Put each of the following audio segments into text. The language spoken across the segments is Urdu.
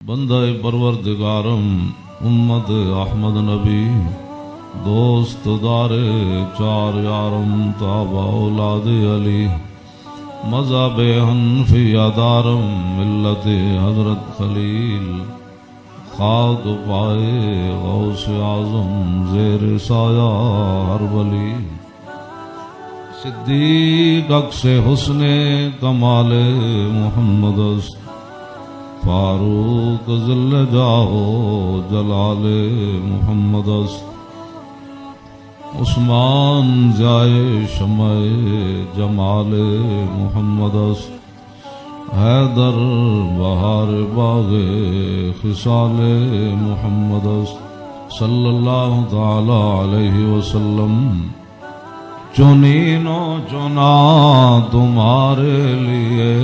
بندہ پروردگارم امت احمد نبی دوست دار چار یارم تابع اولاد علی مذہب حنفیہ دارم ملت حضرت خلیل خاک پائے غوث اعظم زیر سایہ ہر ولی صدیق عکس حسن کمال محمد است فاروق ذل جاہ جلال محمد است عثمان ضیاء شمع جمال محمد است حیدر بہار باغ خصال محمد است صلی اللہ تعالی علیہ وسلم چنین و چنا تمہارے لیے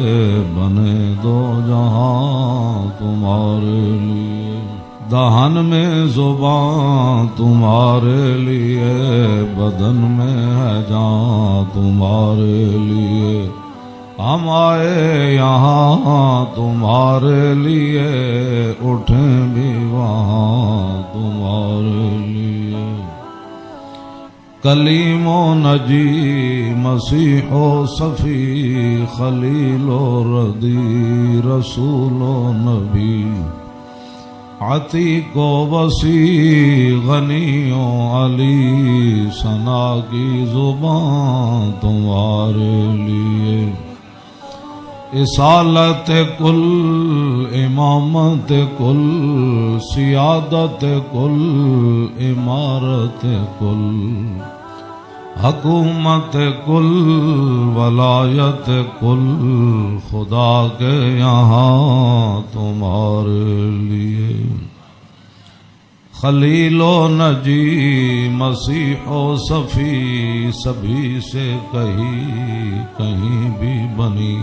بنے دو جہاں تمہارے لیے دہن میں زبان تمہارے لیے بدن میں ہے جان تمہارے لیے ہم آئے یہاں تمہارے لیے اٹھیں بھی وہاں تمہارے لیے کلیم و نجی مسیح و صفی خلیل و ردی رسول و نبی عتیق و وسیع غنی و علی ثنا کی زبان تمہارے لیے اصالت کل امامت کل سیادت کل امارت کل حکومت کل ولایت کل خدا کے یہاں تمہارے لیے خلیل و نجی مسیح و صفی سبھی سے کہیں بھی بنی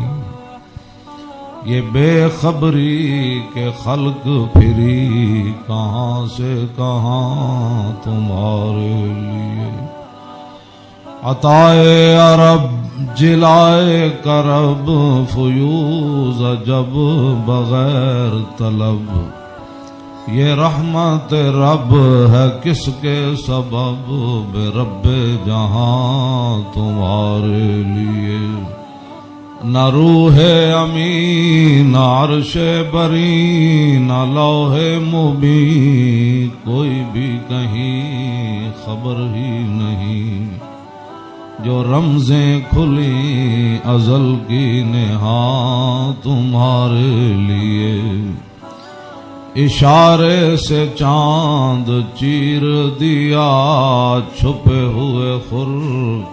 یہ بے خبری کے خلق پھری کہاں سے کہاں تمہارے لیے عطائے عرب جلائے کرب فیوز جب بغیر طلب یہ رحمت رب ہے کس کے سبب بے رب جہاں تمہارے لیے نہ روح امین نہ عرش بری نہ لوح مبین کوئی بھی کہیں خبر ہی نہیں جو رمزیں کھلی ازل کی نہاں تمہارے لیے اشارے سے چاند چیر دیا چھپے ہوئے خور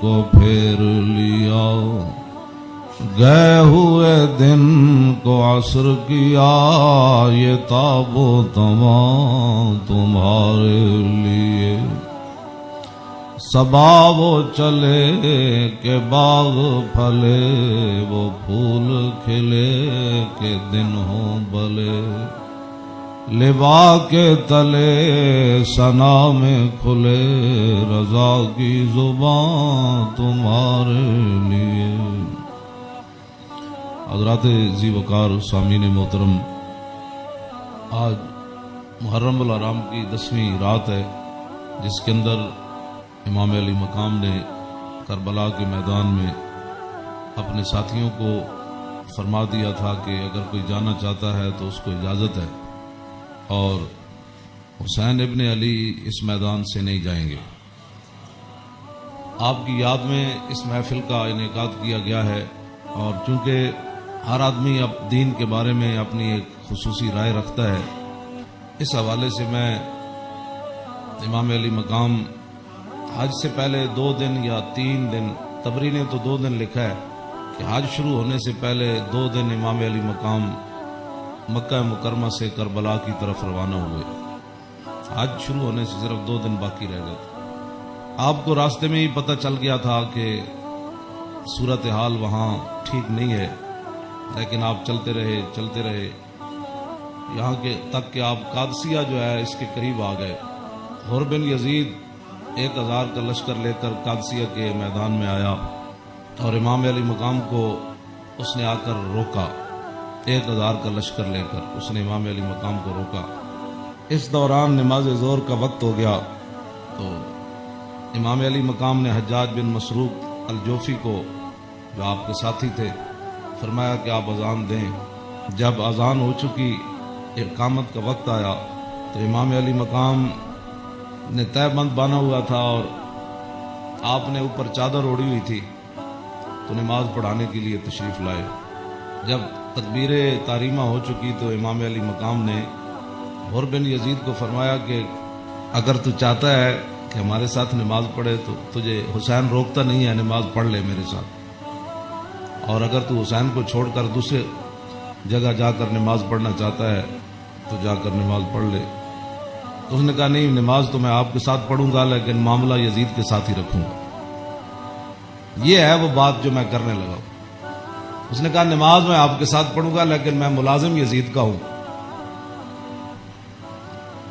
کو پھیر لیا گئے ہوئے دن کو عصر کیا یہ تاب و تمام تمہارے لیے صبا وہ چلے کہ باغ پھلے وہ پھول کھلے کہ دن ہوں بلے لبا کے تلے ثنا میں کھلے رضا کی زبان تمہارے لیے حضرات ذی وقار سامعین محترم آج محرم الحرام کی 10ویں رات ہے جس کے اندر امام علی مقام نے کربلا کے میدان میں اپنے ساتھیوں کو فرما دیا تھا کہ اگر کوئی جانا چاہتا ہے تو اس کو اجازت ہے اور حسین ابن علی اس میدان سے نہیں جائیں گے۔ آپ کی یاد میں اس محفل کا انعقاد کیا گیا ہے اور چونکہ ہر آدمی اب دین کے بارے میں اپنی ایک خصوصی رائے رکھتا ہے، اس حوالے سے میں امام علی مقام حج سے پہلے 2 دن یا 3 دن، تبری نے تو 2 دن لکھا ہے کہ حج شروع ہونے سے پہلے 2 دن امام علی مقام مکہ مکرمہ سے کربلا کی طرف روانہ ہوئے۔ حج شروع ہونے سے صرف 2 دن باقی رہ گئے۔ آپ کو راستے میں ہی پتہ چل گیا تھا کہ صورتحال وہاں ٹھیک نہیں ہے، لیکن آپ چلتے رہے یہاں کے تک کہ آپ قادسیہ جو ہے اس کے قریب آ گئے۔ حر بن یزید 1000 کا لشکر لے کر قادسیہ کے میدان میں آیا اور امام علی مقام کو اس نے آ کر روکا 1000 کا لشکر لے کر اس نے امام علی مقام کو روکا۔ اس دوران نماز ظہر کا وقت ہو گیا تو امام علی مقام نے حجاج بن مسروق الجوفی کو، جو آپ کے ساتھی تھے، فرمایا کہ آپ اذان دیں۔ جب اذان ہو چکی، اقامت کا وقت آیا تو امام علی مقام نے تہہ بند باندھا ہوا تھا اور آپ نے اوپر چادر اوڑھی ہوئی تھی، تو نماز پڑھانے کے لیے تشریف لائے۔ جب تکبیر تحریمہ ہو چکی تو امام علی مقام نے حر بن یزید کو فرمایا کہ اگر تو چاہتا ہے کہ ہمارے ساتھ نماز پڑھے تو تجھے حسین روکتا نہیں ہے، نماز پڑھ لے میرے ساتھ، اور اگر تو حسین کو چھوڑ کر دوسرے جگہ جا کر نماز پڑھنا چاہتا ہے تو جا کر نماز پڑھ لے۔ تو اس نے کہا نہیں، نماز تو میں آپ کے ساتھ پڑھوں گا لیکن معاملہ یزید کے ساتھ ہی رکھوں گا۔ یہ ہے وہ بات جو میں کرنے لگا ہوں۔ اس نے کہا نماز میں آپ کے ساتھ پڑھوں گا لیکن میں ملازم یزید کا ہوں۔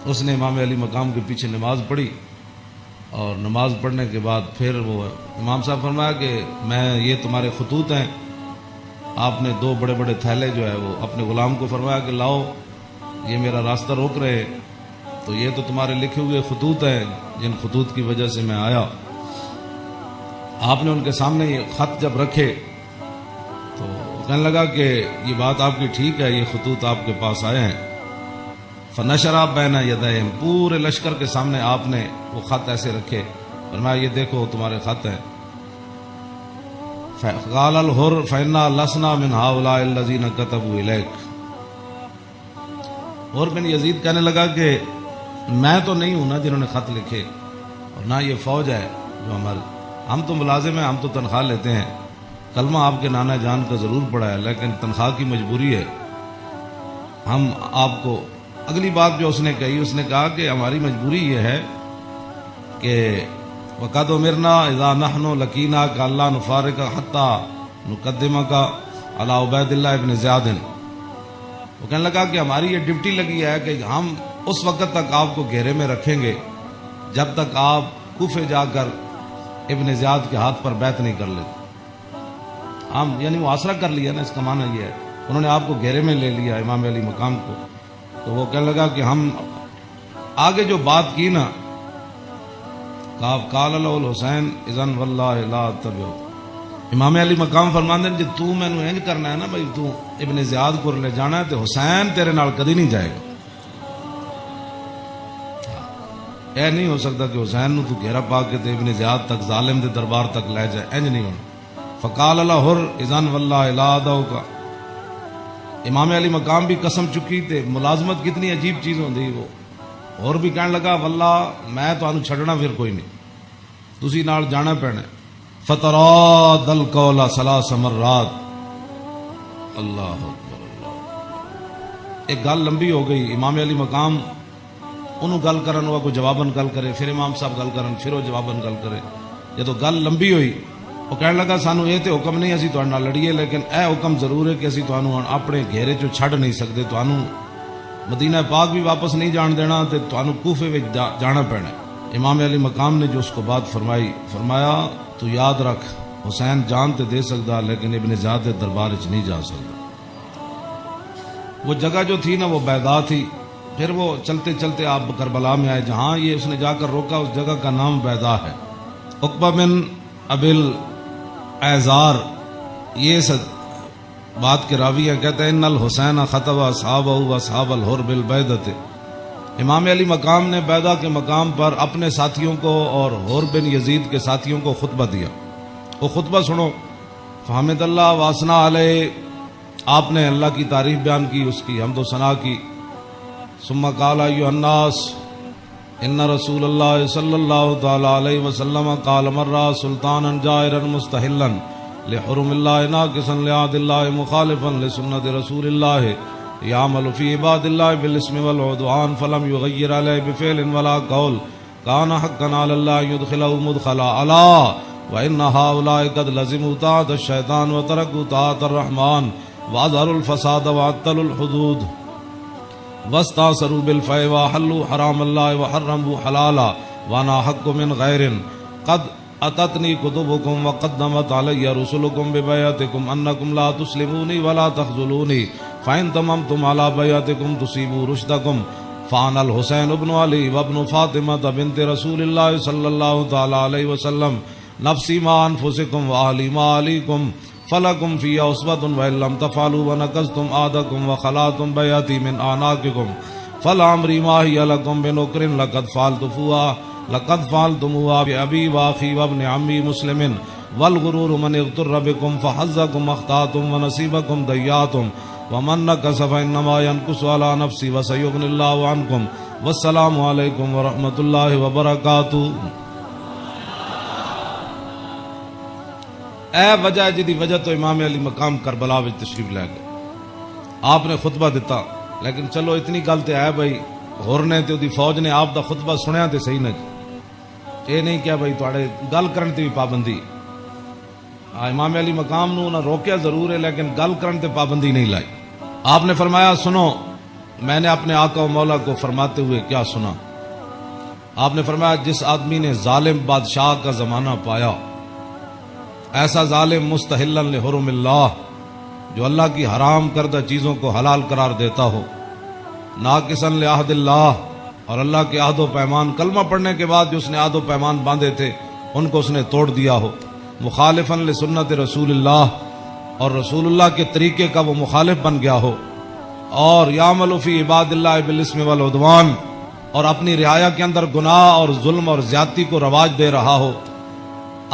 اس نے امام علی مقام کے پیچھے نماز پڑھی، اور نماز پڑھنے کے بعد پھر وہ امام صاحب فرمایا کہ یہ تمہارے خطوط ہیں۔ آپ نے 2 بڑے بڑے تھیلے جو ہے وہ اپنے غلام کو فرمایا کہ لاؤ، یہ میرا راستہ روک رہے، تو یہ تو تمہارے لکھے ہوئے خطوط ہیں جن خطوط کی وجہ سے میں آیا۔ آپ نے ان کے سامنے یہ خط جب رکھے تو کہنے لگا کہ یہ بات آپ کی ٹھیک ہے، یہ خطوط آپ کے پاس آئے ہیں۔ فنشر بین یدیہم، پورے لشکر کے سامنے آپ نے وہ خط ایسے رکھے، فرمایا یہ دیکھو تمہارے خط ہیں۔ قال الحر فإنا لسنا من هؤلاء الذين كتبوا إليك۔ حر بن یزید کہنے لگا کہ میں تو نہیں ہوں نا جنہوں نے خط لکھے، اور نہ یہ فوج ہے جو ہم تو ملازم ہیں، ہم تو تنخواہ لیتے ہیں، کلمہ آپ کے نانا جان کا ضرور پڑا ہے لیکن تنخواہ کی مجبوری ہے۔ ہم آپ کو اگلی بات جو اس نے کہی، اس نے کہا کہ ہماری مجبوری یہ ہے کہ وقد امرنا اذا نحن لقینا کا اللہ نفارق حتی نقدمہ کا علی عبید اللہ ابن زیاد۔ وہ کہنے لگا کہ ہماری یہ ڈیوٹی لگی ہے کہ ہم اس وقت تک آپ کو گھیرے میں رکھیں گے جب تک آپ کوفے جا کر ابن زیاد کے ہاتھ پر بیعت نہیں کر لیتے۔ ہم یعنی محاصرہ کر لیا نا، اس کا معنی یہ ہے انہوں نے آپ کو گھیرے میں لے لیا امام علی مقام کو۔ تو وہ کہنے لگا کہ ہم آگے جو بات کی نا، قال له الحسین اذن واللہ لا اتبعہ، امام علی مقام فرماندے جی تو میں نو انج کرنا ہے نا بھائی، تو ابن زیاد کو لے جانا ہے تو حسین تیرے نال کدی نہیں جائے گا۔ اے نہیں ہو سکتا کہ حسین نو تو گھیرا پا کے تے ابن زیاد تک ظالم دے دربار تک لے جائے، انج نہیں ہونا۔ فقال له حر اذن واللہ لا ادعوک، امام علی مقام بھی قسم چکی تے ملازمت کتنی عجیب چیز ہوندی وہ، اور بھی کہنے لگا واللہ میں تانوں چھڈنا پھر کوئی نہیں، تسی نال جانا پینا۔ فتراد القول 3 مرات، اللہ اکبر اللہ۔ ایک گل لمبی ہو گئی، امام علی مقام انہوں گل کرن ہوا، کوئی جواباً گل کرے، پھر امام صاحب گل کرن، پھر وہ جواباً گل کرے۔ جدو گل لمبی ہوئی وہ کہنے لگا سانو یہ تے حکم نہیں اسی تہاڈے نال لڑیے، لیکن اے حکم ضرور ہے کہ اسی تانوں اپنے گھیرے چوں چھڈ نہیں سکتے، تانوں مدینہ پاک بھی واپس نہیں جان دینا تے تانوں کوفے وچ جانا پینا۔ امام علی مقام نے جو اس کو بات فرمائی، فرمایا تو یاد رکھ حسین جان تے دے سکتا لیکن ابن زیاد دے دربار وچ نہیں جا سکتا۔ وہ جگہ جو تھی نا وہ بیضا تھی۔ پھر وہ چلتے چلتے آپ کربلا میں آئے، جہاں یہ اس نے جا کر روکا اس جگہ کا نام بیضا ہے۔ عقبہ بن ابل ایزار یہ بات کے راوی ہے، کہتے ہیں ان الحسین خطب اصحابہ و اصحاب الحر بالبیدۃ، امام علی مقام نے بیضا کے مقام پر اپنے ساتھیوں کو اور حر بن یزید کے ساتھیوں کو خطبہ دیا۔ وہ خطبہ سنو، فحمد اللہ واسنا علیہ، آپ نے اللہ کی تعریف بیان کی، اس کی حمد و ثنا کی۔ ثم قال ایھا الناس ان رسول اللہ صلی اللہ تعالی علیہ وسلم قال مرہ سلطانا جائرا مستحلا لحرم اللہ ناقصا لعہد اللہ مخالفا لسنت رسول اللہ یعمل فی عباد اللہ بالاسم والعدوان فلم یغیر علیہ بفعل ولا قول کان حقا علی اللہ یدخلہ مدخلا الا وان ہؤلاء قد لزموا طاعۃ الشیطان وترکوا طاعۃ الرحمن واظہروا الفساد وعطلوا الحدود واستاثروا بالفیء وحلوا حرام اللہ وحرموا حلالا وانا حق من غیر قد اتتنی کتبکم وقدمت علی رسلکم ببیعتکم انکم لا تسلمونی ولا تخذلونی فَإِن تَمَمْتُمْ عَلَى بَيْعَتِكُمْ تُصِيبُوا رُشْدَكُمْ فَأَنَا الْحُسَيْنُ بْنُ عَلِيٍّ وَابْنُ فَاطِمَةَ بِنْتِ رَسُولِ اللَّهِ صَلَّى اللَّهُ تَعَالَى عَلَيْهِ وسلم نفسی ما انفسکم وآلی ما علیکم فلکم فی عصبۃ وإن لم تفعلوا ونقضتم عہدکم وخلعتم بیعتی من اعناقکم فلعمری ما ہی لکم بنکر لقد فعلتموها بأبی واخی وابن عمی مسلم والغرور من اغتر بکم فحظکم اخطأتم ونصیبکم ضیعتم ومن نکس فإنما ينکس على نفسی وسیغنی اللہ عنکم والسلام علیکم ورحمۃ اللہ وبرکاتہ۔ اے وجہ جی دی وجہ تو امام علی مقام کربلا وچ تشریف لے گئے، آپ نے خطبہ دیتا، لیکن چلو اتنی گل تے ہے بھائی ہور نے تے دی فوج نے آپ دا خطبہ سنیا تے صحیح نہ جی، یہ نہیں کیا بھائی تواڈے گل کرن تے بھی پابندی۔ امام علی مقام نو نہ روکیا ضرور ہے لیکن گل کرن تے پابندی نہیں لائی۔ آپ نے فرمایا سنو، میں نے اپنے آقا و مولا کو فرماتے ہوئے کیا سنا؟ آپ نے فرمایا جس آدمی نے ظالم بادشاہ کا زمانہ پایا، ایسا ظالم مستحلا لحرم اللہ جو اللہ کی حرام کردہ چیزوں کو حلال قرار دیتا ہو، ناقصا لعہد اللہ اور اللہ کے عہد و پیمان، کلمہ پڑھنے کے بعد جو اس نے عہد و پیمان باندھے تھے ان کو اس نے توڑ دیا ہو، مخالفا لسنت رسول اللہ اور رسول اللہ کے طریقے کا وہ مخالف بن گیا ہو، اور یعمل فی عباد اللہ بالاسم والعدوان اور اپنی رعایا کے اندر گناہ اور ظلم اور زیادتی کو رواج دے رہا ہو۔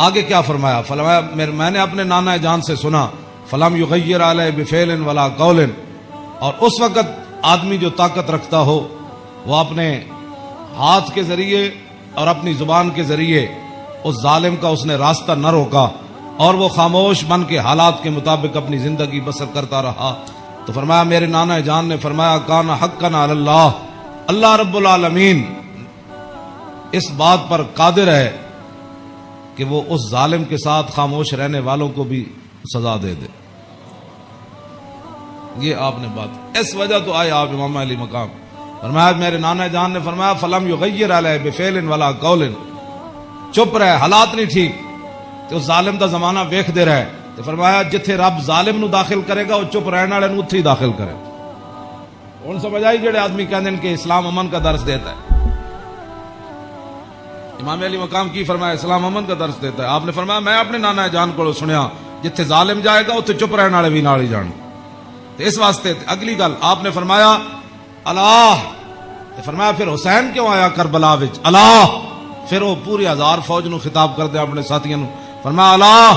آگے کیا فرمایا؟ فرمایا میں نے اپنے نانا جان سے سنا فلم یغیر علیہ بفعل ولا قول، اور اس وقت آدمی جو طاقت رکھتا ہو وہ اپنے ہاتھ کے ذریعے اور اپنی زبان کے ذریعے اس ظالم کا اس نے راستہ نہ روکا اور وہ خاموش بن کے حالات کے مطابق اپنی زندگی بسر کرتا رہا۔ تو فرمایا میرے نانا جان نے فرمایا کان حقا علی اللہ، اللہ رب العالمین اس بات پر قادر ہے کہ وہ اس ظالم کے ساتھ خاموش رہنے والوں کو بھی سزا دے دے۔ یہ آپ نے بات، اس وجہ تو آئے آپ امام علی مقام۔ فرمایا میرے نانا جان نے فرمایا فلم یغیر علیہ بفعل ولا قول، چپ رہے، حالات نہیں ٹھیک تو اس ظالم دا زمانہ ویکھ دے رہے، تو فرمایا جتھے رب ظالم نو داخل کرے گا وہ چپ رہنے والے نو اتھے ہی داخل کرے۔ ہن سمجھ آئی جڑے آدمی کہندے ہیں کہ اسلام امن کا درس دیتا ہے، امام علی مقام کی فرمایا اسلام امن کا درس دیتا ہے۔ آپ نے فرمایا میں اپنے نانا جان کو سنیا جتھے ظالم جائے گا اتھے چپ رہنے والے بھی نال ہی جان۔ تو اس واسطے اگلی گل آپ نے فرمایا اللہ، فرمایا پھر حسین کیوں آیا کربلا وچ؟ اللہ، پھر وہ پوری ہزار فوج نو خطاب کر دے اپنے ساتھیوں نو، فرمایا اللہ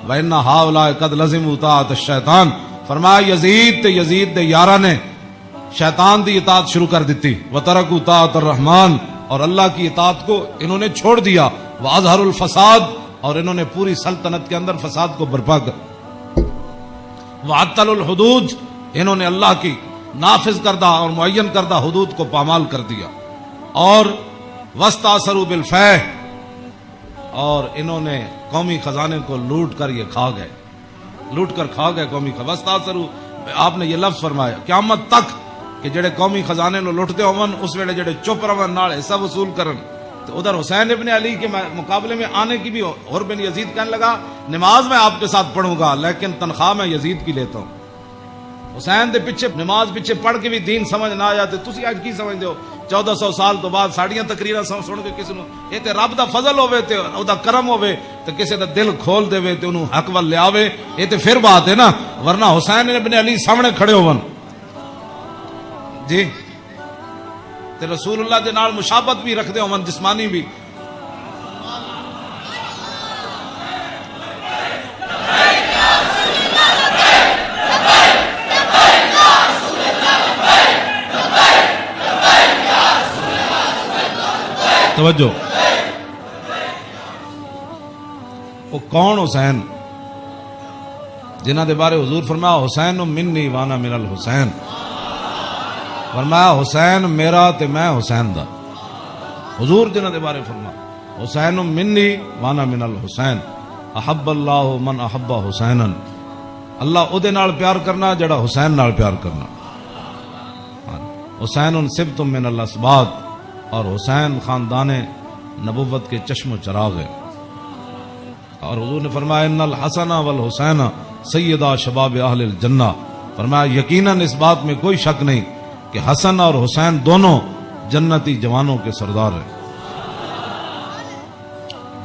وَإِنَّ هَؤُلَاءِ قَدْ لَزِمُوا طَاعَةَ الشَّيْطَانِ، فرمایا یزید دے یاراں نے شیطان دی اطاعت شروع کر دیتی، وَتَرَكُوا طَاعَةَ الرَّحْمَنِ، اور اللہ کی اطاعت کو انہوں نے چھوڑ دیا، وَأَظْهَرُوا الْفَسَادَ، اور انہوں نے پوری سلطنت کے اندر فساد کو برپا کر، وَعَطَّلُوا الْحُدُودَ، انہوں نے اللہ کی نافذ کردہ اور معین کردہ حدود کو پامال کر دیا، اور وَاسْتَأْثَرُوا بِالْفَيْحِ، اور انہوں نے قومی خزانے کو لوٹ کر یہ کھا گئے، لوٹ کر کھا گئے قومی خزانے۔ وَاسْتَأْثَرُوا، آپ نے یہ لفظ فرمایا قیامت تک کہ جڑے قومی خزانے نو لٹتے ہون اس ویلے جڑے چپ رہن نال حصہ وصول کرن۔ تو ادھر حسین ابن علی کے مقابلے میں آنے کی بھی اور بن یزید کہنے لگا نماز میں آپ کے ساتھ پڑھوں گا لیکن تنخواہ میں یزید کی لیتا ہوں۔ حسین دے پیچھے نماز پیچھے پڑھ کے بھی دین سمجھ نہ آیا تے تسی اج کی سمجھدے ہو 1400 سال تو بعد ساڑیاں تقریراں سن کے کسی نو یہ تے رب دا فضل ہوے تے او دا کرم ہوے تے کسی دا دل کھول دے تے انہوں حق ول لے آوے، یہ تے پھر بات ہے نا، ورنہ حسین ابن علی سامنے کھڑے ہون جی تے رسول اللہ دے نال مشابہت بھی رکھدے ہون جسمانی بھی۔ توجہ، وہ کون حسین جنہ دے بارے حضور فرمایا حسین منی وانا من الحسین، فرمایا حسین میرا تے میں حسین دا، حضور جنہ دے بارے فرمایا حسین منی وانا من الحسین، احب اللہ من احب حسینا، اللہ او دے نال پیار کرنا جڑا حسین نال پیار کرنا۔ حسین سبت من الاسباط، اور حسین خاندان نبوت کے چشم و چراغ ہے۔ اور حضور نے فرمایا ان الحسن والحسین سیدہ شباب اہل الجنہ، فرمایا یقیناً اس بات میں کوئی شک نہیں کہ حسن اور حسین دونوں جنتی جوانوں کے سردار ہیں،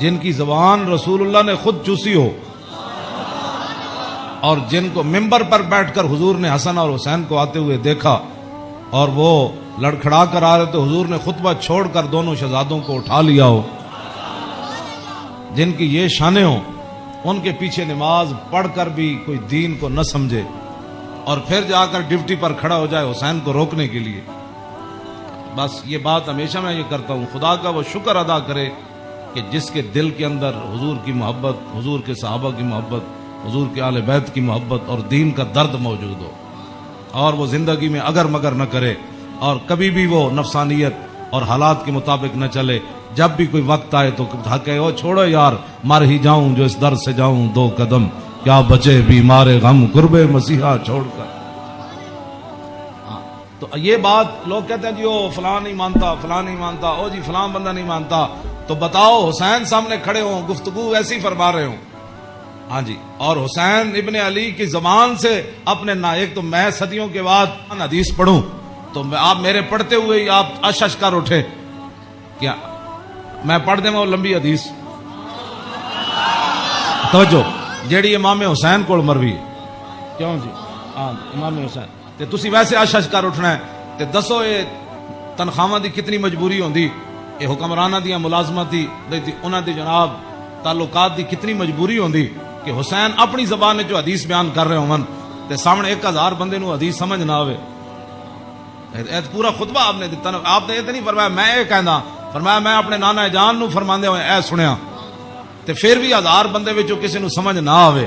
جن کی زبان رسول اللہ نے خود چوسی ہو، اور جن کو ممبر پر بیٹھ کر حضور نے حسن اور حسین کو آتے ہوئے دیکھا اور وہ لڑکھڑا کر آ رہے تھے، حضور نے خطبہ چھوڑ کر دونوں شہزادوں کو اٹھا لیا ہو، جن کی یہ شانیں ہوں، ان کے پیچھے نماز پڑھ کر بھی کوئی دین کو نہ سمجھے اور پھر جا کر ڈیوٹی پر کھڑا ہو جائے حسین کو روکنے کے لیے۔ بس یہ بات ہمیشہ میں یہ کرتا ہوں، خدا کا وہ شکر ادا کرے کہ جس کے دل کے اندر حضور کی محبت، حضور کے صحابہ کی محبت، حضور کے اہل بیت کی محبت اور دین کا درد موجود ہو، اور وہ زندگی میں اگر مگر نہ کرے اور کبھی بھی وہ نفسانیت اور حالات کے مطابق نہ چلے۔ جب بھی کوئی وقت آئے تو کہے او چھوڑو یار، مر ہی جاؤں جو اس در سے جاؤں دو قدم، کیا بچے بیمار غم قرب مسیحا چھوڑ کر۔ تو یہ بات لوگ کہتے ہیں جی او فلاں نہیں مانتا، فلاں نہیں مانتا، او جی فلاں بندہ نہیں مانتا، تو بتاؤ حسین سامنے کھڑے ہوں، گفتگو ایسی فرما رہے ہوں، ہاں جی، اور حسین ابن علی کی زبان سے اپنے ایک تو میں صدیوں کے بعد حدیث پڑھوں تو آپ میرے پڑھتے ہوئے ہی آپ اشش کر اٹھے، کیا میں پڑھ دیں وہ لمبی حدیث؟ توجہ، جیڑی امام حسین کو مروی ہے، کیوں جی؟ ہاں امام حسین تے تسی ویسے اشش کر اٹھنا ہے تے دسو یہ تنخواہ دی کتنی مجبوری ہوندی، یہ حکمرانہ دی ملازمت دی انہاں دی جناب تعلقات دی کتنی مجبوری ہوندی کہ حسین اپنی زبان جو حدیث بیان کر رہے ہوں تے سامنے 1000 بندے نو حدیث سمجھ نہ آوے۔ پورا خطبہ آپ نے دیتا، آپ نے یہ نہیں فرمایا میں یہ کہنا، فرمایا میں اپنے نانا جان نو فرماندے ہوئے اے سنیا، تے پھر بھی 1000 بندے وچوں کسی نو سمجھ نہ آوے،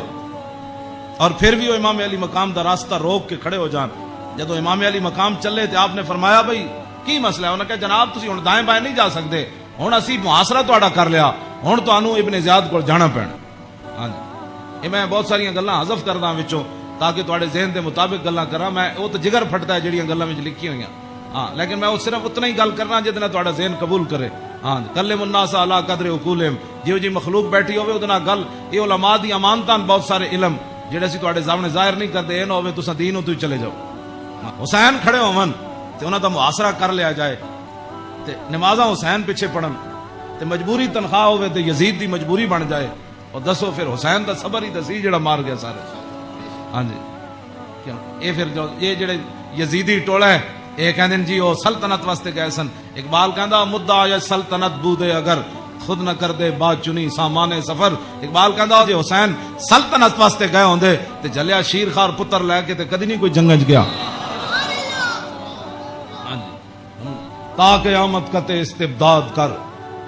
اور پھر بھی وہ امام علی مقام دا راستہ روک کے کھڑے ہو جان۔ جدو امام علی مقام چلے تے آپ نے فرمایا بھائی کی مسئلہ ہے؟ انہوں نے کہا جناب تسی ہن دائیں بائیں نہیں جا سکتے، ہن اسی محاصرہ تہاڈا کر لیا، ہن تانوں ابن زیاد کول جانا پینا۔ ہاں جی، یہ میں بہت ساری گلاں حذف کردا وچوں تاکہ تہاڈے ذہن دے مطابق گلاں کراں، میں وہ تو جگر پھٹدا ہے جڑیاں گلاں وچ لکھی ہوئیاں، ہاں لیکن میں وہ صرف اتنا ہی گل کرنا جس نال تہاڈا ذہن قبول کرے۔ ہاں کلم الناس علی قدر عقولہم، جیو جی مخلوق بیٹھی ہوے اودے نال گل، یہ علماء دی امانتاں بہت سارے علم جڑے اسی تہاڈے سامنے ظاہر نہیں کردے، اے نہ ہوے تساں دین تو چلے جاؤ۔ حسین کھڑے ہون تے انہاں دا محاصرہ کر لیا جائے تے نمازاں حسین پیچھے پڑھن تے مجبوری تنخواہ ہوے تے یزید دی مجبوری بن جائے، اور دسو پھر حسین دا صبر ہی دسی جڑا مار گیا سارے۔ ہاں جی، کیوں اے پھر جو یہ جڑے یزیدی ٹولا ہے یہ کہندے جی وہ سلطنت واسطے گئے سن، اقبال کہندا مدعا یا سلطنت بودے اگر خود نہ کر دے بات چنی سامان سفر۔ اقبال کہندا جی حسین سلطنت واسطے گئے ہوندے تے جلیا شیر خار پتر لے کے تے کدی نہیں کوئی جنگ وچ گیا۔ تا قیامت کتے استبداد کر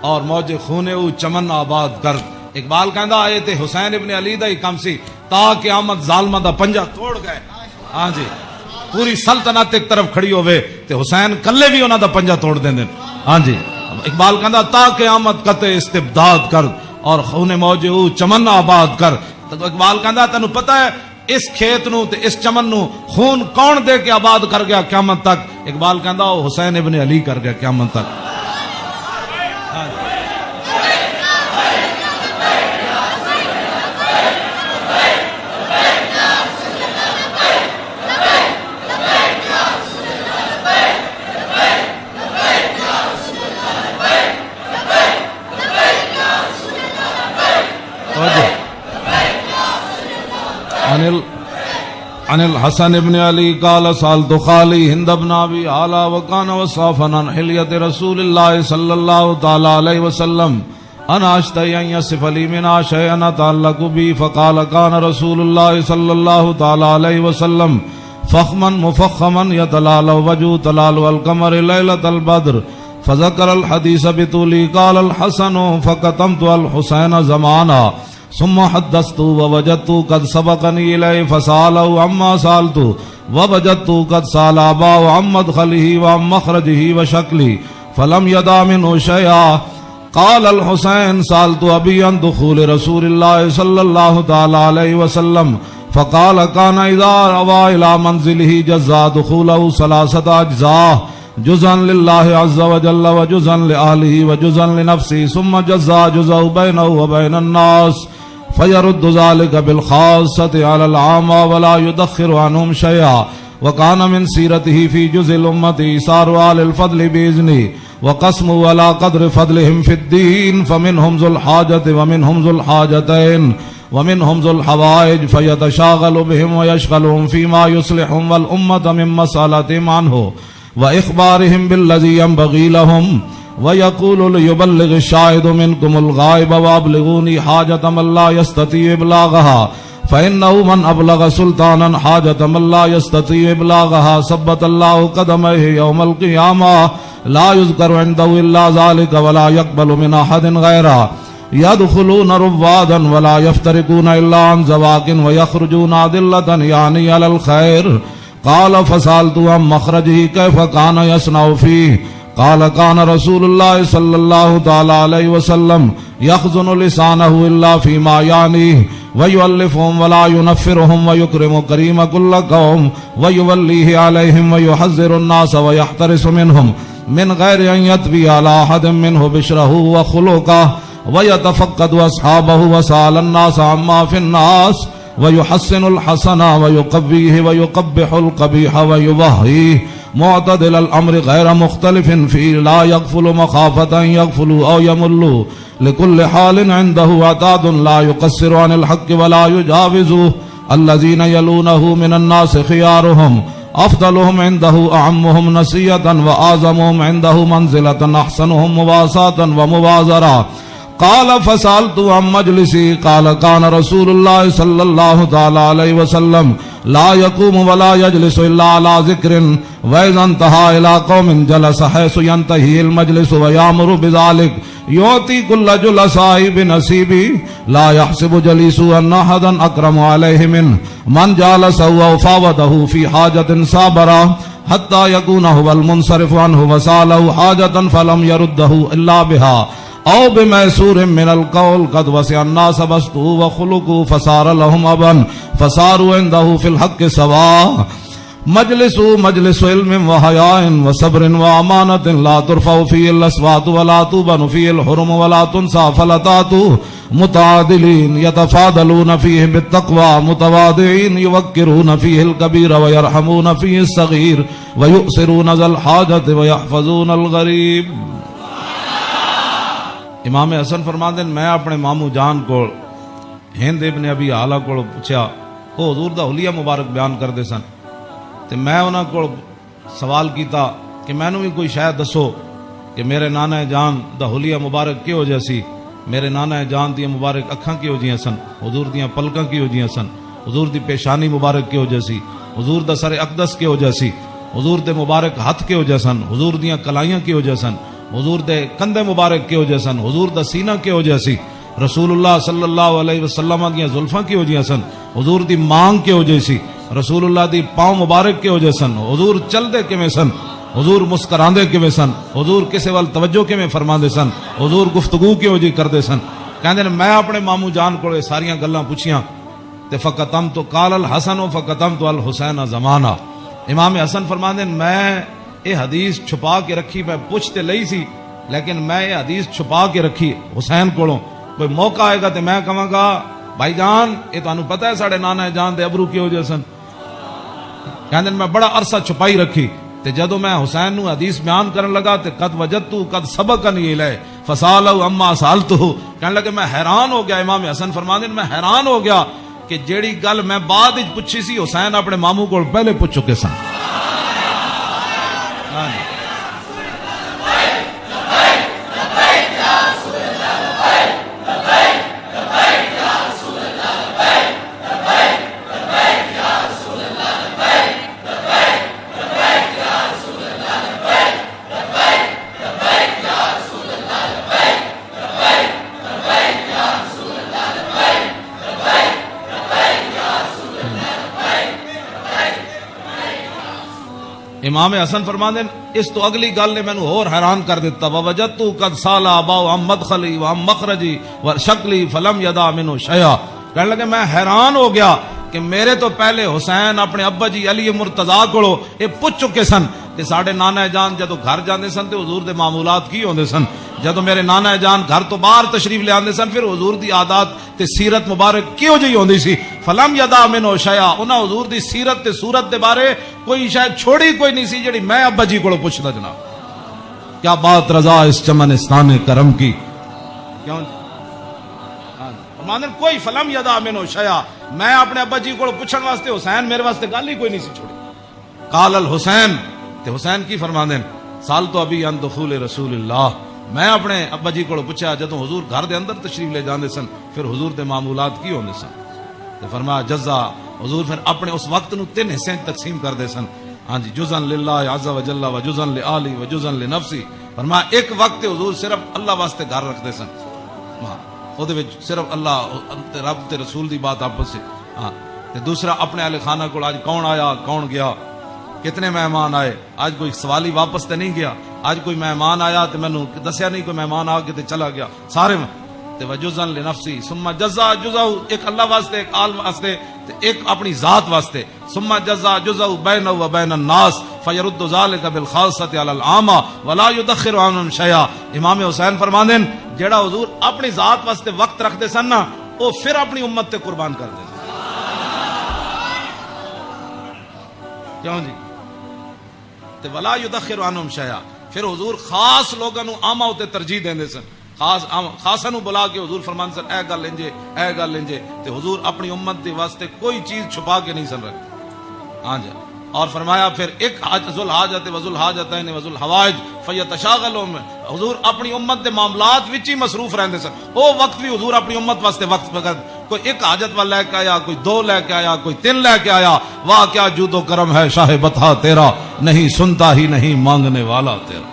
اور موج خونے او چمن آباد کر۔ اقبال کہندا آئے تے حسین ابن علی دا ہی کم سی، تا قیامت ظالمہ دا پنجہ توڑ گئے۔ ہاں جی، پوری سلطنت ایک طرف کھڑی ہوئے تے حسین کلے بھی انہاں دا پنجہ توڑ دیں۔ ہاں جی، اقبال کہندا تا قیامت کتے استبداد کر اور خونے موج او چمن آباد کر۔ تو اقبال کہندا تینوں پتہ ہے اس کھیت نو تے اس چمن نو خون کون دے کے آباد کر گیا قیامت تک؟ اقبال کہندا وہ حسین ابن علی کر گیا قیامت تک۔ عن الحسن ابن علی قال سالت خالی ہند بن ابی اعلی وکان وصافا عن حلیت رسول اللہ صلی اللہ تعالی علیہ وسلم انا اشتہی ان یصف لی منها شیئا تعلق بی فقال کان رسول اللہ صلی اللہ تعالی علیہ وسلم فخما مفخما یتلال وجو تلال القمر لیلۃ البدر فذکر الحدیث بطولی قال الحسن فکتمت الحسین زمانا ثم حدثت ووجدت قد سبقني إليه فسأله عما سألت ووجدت قد سأل أباه عن مدخله وعن مخرجه وشكله فلم يدع منه شيئا قال الحسين سألت أبي عن دخول رسول الله صلى الله تعالى عليه وسلم فقال كان إذا روى إلى منزله جزا دخوله 3 أجزاء جزءا لله عز وجل وجزءا لأهله وجزءا لنفسه ثم جزا جزء بينه وبين الناس فيرد ذلك بالخاصة على العامة ولا يدخر عنهم شيئا. وكان من سيرته في جزء الأمة إيثار آل الفضل بإذنه وقسم على قدر فضلهم في الدين، فمنهم ذو الحاجة ومنهم ذو الحاجتين ومنهم ذو الحوائج، فيتشاغل بهم ويشغلهم فيما يصلحهم والأمة من مسألتهم عنه وإخبارهم بالذي ينبغي لهم. ويقول ليبلغ الشاهد منكم الغائب وأبلغوني حاجة من لا يستطيع إبلاغها، فإنه من أبلغ سلطانا حاجة من لا يستطيع إبلاغها ثبت الله قدميه يوم القيامة لا يذكر عنده إلا ذلك ولا يقبل من أحد غيره. يدخلون روادا ولا يفترقون إلا عن زواق ويخرجون أدلة يعني على الخير. قال فسألت عن مخرجه كيف كان يصنع فيه؟ قال كان رسول الله صلى الله تعالى عليه وسلم يخزن لسانه إلا فيما يعنيه ويؤلفهم ولا ينفرهم ويكرم كريم كل قوم ويوليه عليهم ويحذر الناس ويحترس منهم من غير أن يتبي على أحد منه بشره وخلقه ويتفقد أصحابه وسأل الناس عما في الناس ويحسن الحسن ويقبيه ويقبح القبيح ويبهيه معتدل الأمر غير مختلف فيه لا يغفل مخافة أن يغفلوا أو يملوا لكل حال عنده عتاد لا يقصر عن الحق ولا يجاوزه. الذين يلونه من الناس خيارهم أفضلهم عنده أعمهم نسية وأعظمهم عنده منزلة أحسنهم مواساة ومبازرة. قال فسألت عن مجلسي قال كان رسول الله صلى الله تعالى عليه وسلم لا يقوم ولا يجلس إلا على ذكر وإذا انتهى إلى قوم جلس حيث ينتهي المجلس ويأمر بذلك يعطي كل جلساء بنصيبه لا يحسب جليسه أن أحدا أكرم عليه منه من جالسه وفاوضه في حاجة صابرة حتى يكون هو المنصرف عنه وسأله حاجة فلم يرده إلا بها أو بميسور من القول قد وسع الناس بسطه وخلقه فصار لهم أبا فصاروا عنده في الحق سواء. مجلس علم وحياء وصبر وأمانة لا ترفع فيه الأصوات ولا توبن فيه الحرم ولا تنسى فلتات متعادلين يتفاضلون فيه بالتقوى متواضعين يوقرون فيه الكبير ويرحمون فيه الصغير ويؤثرون ذا الحاجة ويحفظون الغريب. امام حسن فرماندے میں اپنے مامو جان کو ہند ابن ابی آلہ کو پوچھا وہ حضور دا حلیہ مبارک بیان کردے سن تے میں انہاں کو سوال کیتا کہ مینوں بھی کوئی شاید دسو کہ میرے نانا جان دا حلیہ مبارک کیہو جہا سی. میرے نانا جان دی مبارک اکھاں کیہو جیاں سن, حضور دیاں پلکاں کیہو جیاں سن, حضور دی پیشانی مبارک کیہو جہا سی, حضور دا سر اقدس کیہو جہا سی, حضور دے مبارک ہاتھ کیہو جہا سن, حضور دیاں کلائیاں کیہو جہا سن, حضور دے کندھے مبارک کیہو جہے سن, حضور دا سینہ کیہو جہا سی, رسول اللہ صلی اللہ علیہ وسلم دیاں زلفاں کیہو جہاں سن, حضور دی مانگ کیہو جہی سی, رسول اللہ دی پاؤں مبارک کیہو جہے سن, حضور چلدے کیویں سن, حضور مسکراندے کیویں سن, حضور کسے وال توجہ کیویں فرماندے سن, حضور گفتگو کیہو جی کردے سن. کہندے نے میں اپنے مامو جان کو ساریاں گلاں پوچھیاں تے فقطم تو قال الحسن فقطم تو الحسین زمانہ. امام حسن فرماندے میں یہ حدیث چھپا کے رکھی, میں پوچھتے لئی سی لیکن میں یہ حدیث چھپا کے رکھی حسین کولوں. کوئی موقع آئے گا تو میں کہاں گا بھائی جان یہ تانوں پتہ ہے ساڑے نانا جان دے ابرو کیہو جہے سن. کہندے میں بڑا عرصہ چھپائی رکھی تے جدوں میں حسین نو حدیث بیان کرن لگا تے قد وجدتو قد سبقنی الیہ فسالو اما سالتو. کہنے لگے میں حیران ہو گیا. امام حسن فرماندے میں حیران ہو گیا کہ جیڑی گل میں بعد وچ پوچھی سی حسین اپنے ماموں کول پہلے پوچھ چکے سن. امام حسن فرماندے اس تو اگلی گل نے مینوں اور حیران کر دیتا. ووجدت قد سال ابا عن مدخلی وعن مخرجی وشکلی فلم یدا منه شیئا. کہنے لگے میں حیران ہو گیا کہ میرے تو پہلے حسین اپنے ابا جی علی مرتضی کولو یہ پوچھ چکے سن کہ ساڈے نانا جان جدو گھر جاندے سن تے حضور دے معمولات کی ہوندے سن. جدو میرے نانا جان گھر تو باہر تشریف لے آندے سن پھر حضور دی عادات تے سیرت مبارک کیوں جی ہوندی سی. فلم یدا منو شیا, انہاں حضور دی سیرت تے صورت دے بارے کوئی شاید چھوڑی کوئی نہیں سی جڑی میں ابا جی کولو پوچھدا. جناب کیا بات رضا اس چمنستان کرم کی, کیوں مانن کوئی فلم یدا منو شیا, میں اپنے ابا جی کو پوچھن واسطے حسین میرے واسطے گل ہی کوئی نہیں سی چھوڑی. قال الحسین, تے حسین کی فرماندے سال تو ابھی ان دخول رسول اللہ, میں اپنے ابا جی کو پوچھا جدوں حضور گھر دے اندر تشریف لے جاندے سن پھر حضور دے معمولات کی ہوندے سن. تے فرمایا جزا, حضور پھر اپنے اس وقت نو 3 حصے تقسیم کر دے سن. ہاں جی, جزءا للہ عز وجل و جزءا لآلی و جزءا لنفسی. فرمایا ایک وقت حضور صرف اللہ واسطے گھر رکھتے سن, او دے وچ صرف اللہ رب تے رسول دی بات آپس سے. ہاں تے دوسرا اپنے اہل خانہ کو آج کون آیا کون گیا, کتنے مہمان آئے, آج کوئی سوالی واپس تے نہیں گیا, آج کوئی مہمان آیا تے مینوں دسیا نہیں, کوئی مہمان آ کے تے چلا گیا سارے تے وجزا لنفسی. ثم جزا جزا, ایک اللہ واسطے ایک آل واسطے تے ایک اپنی ذات واسطے. ثم جزا جزا بینه و بین الناس فیرد ذلك بالخاصه علی العامه ولا يدخر عنهم شیئا. امام حسین فرماندے جیڑا حضور اپنی ذات واسطے وقت رکھتے سن نا وہ پھر اپنی امت تے قربان کر دے. کیوں جی, تے ولا يدخر عنهم شیئا, پھر حضور خاص لوگاں نو عامہ تے ترجیح دیندے سن, خاصا نو بلا کے حضور فرمان سن اے گل لنجے اے گل لنجے. تے حضور اپنی امت دے واسطے کوئی چیز چھپا کے نہیں سن رکھتے. ہاں جی, اور فرمایا پھر ایک ذل حاجت و ذل حاجتین و ذل حوائج فیتشاغلوا, حضور اپنی امت دے معاملات وچ ہی مصروف رہندے سن. او وقت بھی حضور اپنی امت واسطے وقت فقط کوئی ایک حاجت والا لے کے آیا, کوئی 2 لے کے آیا, کوئی 3 لے کے آیا. واہ کیا جود و کرم ہے شاہ بتا تیرا, نہیں سنتا ہی نہیں مانگنے والا تیرا.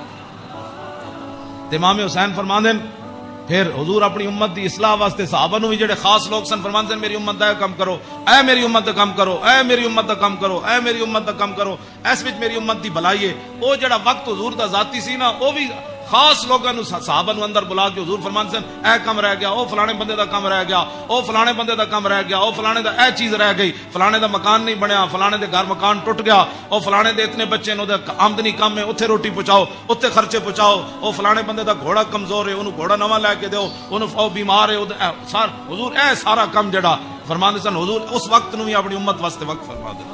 امام حسین فرماندے پھر حضور اپنی امت دی اصلاح واسطے صحابہ نو بھی جڑے خاص لوگ سن فرماندے میری امت دا کم کرو, اے میری امت دا کم کرو, اے میری امت دا کم کرو, اے میری امت دا کم کرو. اس وچ میری امت دی بھلائی ہے. او جڑا وقت حضور دا ذاتی سی نا او بھی خاص لوگاں نو صحابہ نو اندر بلا کے حضور فرمان سن اے کم رہ گیا, او فلانے بندے دا کم رہ گیا, او فلانے بندے دا کم رہ گیا, او فلانے دا اے چیز رہ گئی, فلانے دا مکان نہیں بنیا, فلانے دے گھر مکان ٹوٹ گیا, او فلانے دے اتنے بچے نو دے آمدنی کم ہے اوتھے روٹی پہنچاؤ, اوتھے خرچے پہنچاؤ, او فلانے بندے دا گھوڑا کمزور ہے اونوں گھوڑا نواں لے کے دیو, اونوں او بیمار ہے سار حضور اے سارا کم جڑا فرماندے سن حضور اس وقت نو ہی اپنی امت واسطے وقت فرما دے.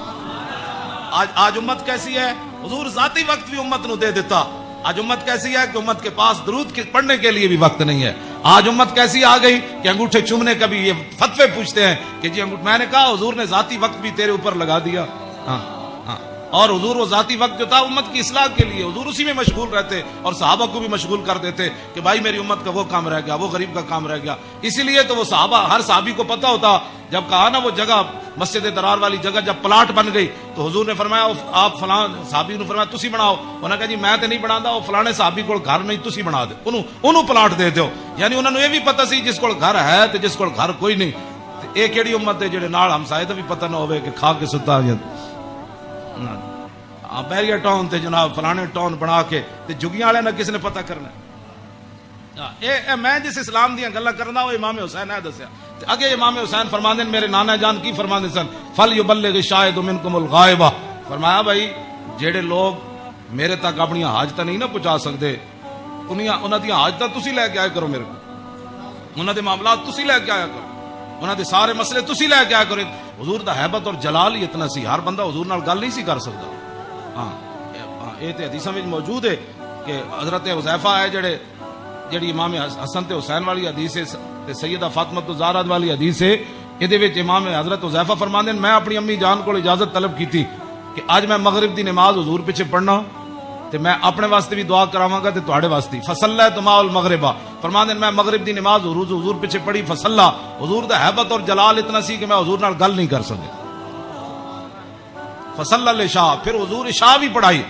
آج امت کیسی ہے, حضور ذاتی وقت بھی امت نو دے دیتا. آج امت کیسی ہے کہ امت کے پاس درود پڑھنے کے لیے بھی وقت نہیں ہے. آج امت کیسی آ گئی کہ انگوٹھے چومنے کا بھی یہ فتوے پوچھتے ہیں کہ جی میں نے کہا حضور نے ذاتی وقت بھی تیرے اوپر لگا دیا. ہاں ہاں, اور حضور وہ ذاتی وقت جو تھا امت کی اصلاح کے لیے حضور اسی میں مشغول رہتے اور صحابہ کو بھی مشغول کر دیتے کہ بھائی میری امت کا وہ کام رہ گیا, وہ غریب کا کام رہ گیا. اسی لیے تو وہ صحابہ ہر صحابی کو پتا ہوتا جب کہا نا وہ جگہ مسجد درار والی جگہ جب پلاٹ بن گئی تو حضور نے فرمایا آپ فلاں صحابی نے فرمایا تسی بناؤ. انہوں نے کہا جی میں تے نہیں بناتا, وہ فلانے صحابی کو گھر نہیں تسی بنا دے, انہوں پلاٹ دے دیو. یعنی انہوں نے یہ بھی پتہ سی جس کو گھر ہے تے جس کو گھر کوئی نہیں. اے کیڑی امت ہے جڑے نال ہمسائے دا بھی پتہ نہ ہوے کہ کھا کے ستا بیریا ٹاؤن تے جناب فلانے ٹاؤن بنا کے تے جگیاں والے نہ کس نے پتہ کرنا. اے میں جس اسلام دیاں گلاں کرنا وہ امام حسین ہے دسیا. اگے امام حسین فرماندے میرے نانا جان کی فرماندے سن فل یبلغ الشاہد منکم الغائبہ. فرمایا بھائی جڑے لوگ میرے تک اپنی حاجتاں نہیں نہ پہنچا سکتے انہاں دی حاجتاں تسی لے کے آیا کرو, میرے کو انہاں دے معاملات تسی لے کے آیا کرو, انہاں دے سارے مسئلے تسی لے کے آیا کرو. حضور دا ہیبت اور جلال ہی اتنا سی, ہر بندہ حضور نال گل نہیں سی کر سکتا. ہاں یہ تے حدیثاں وچ موجود ہے کہ حضرت حذیفہ ہے جڑی امام حسن تے حسین والی حدیث ہے تے سیدہ فاطمہ الزہرا والی حدیث ہے. ادھے وچ امام حضرت حذیفہ فرماندے میں اپنی امی جان کو اجازت طلب کیتی کہ اج میں مغرب دی نماز حضور پیچھے پڑھنا تے میں اپنے واسطے بھی دعا کراواں گا تے تواڈے واسطے. فصلیت مع المغرب, فرماندے میں مغرب دی نماز حضور پیچھے پڑھی. فصلا, حضور دا ہیبت اور جلال اتنا سی کہ میں حضور نال گل نہیں کر سکیا. فصلی العشاء, پھر حضور عشاء بھی پڑھائی.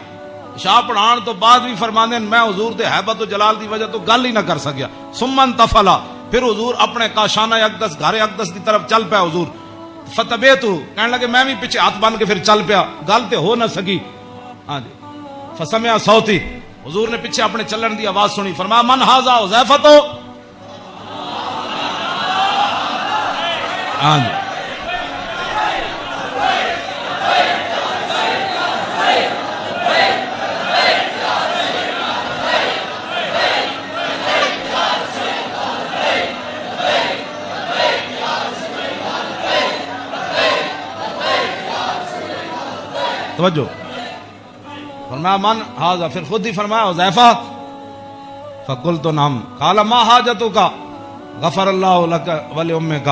عشاء پڑھان تو بعد بھی فرماندے میں حضور دے ہیبت و جلال دی وجہ تو گل ہی نہ کر سکیا. ثم انتفلا, پھر حضور اپنے کاشانہ اقدس گھر اقدس دی طرف چل پیا. حضور فتبیت کہنے لگے میں بھی پیچھے ہاتھ بن کے پھر چل پیا, گل تے ہو نہ سکی. ہاں جی, فسمع صوتی, حضور نے پیچھے اپنے چلن دی آواز سنی. فرمایا من ھذا حذیفہ. ہاں جی توجہ، فرمایا من ھذا، پھر خود ہی فرمایا حذیفہ، فقلت نعم، قال ما حاجتک، غفر اللہ لک ولامک،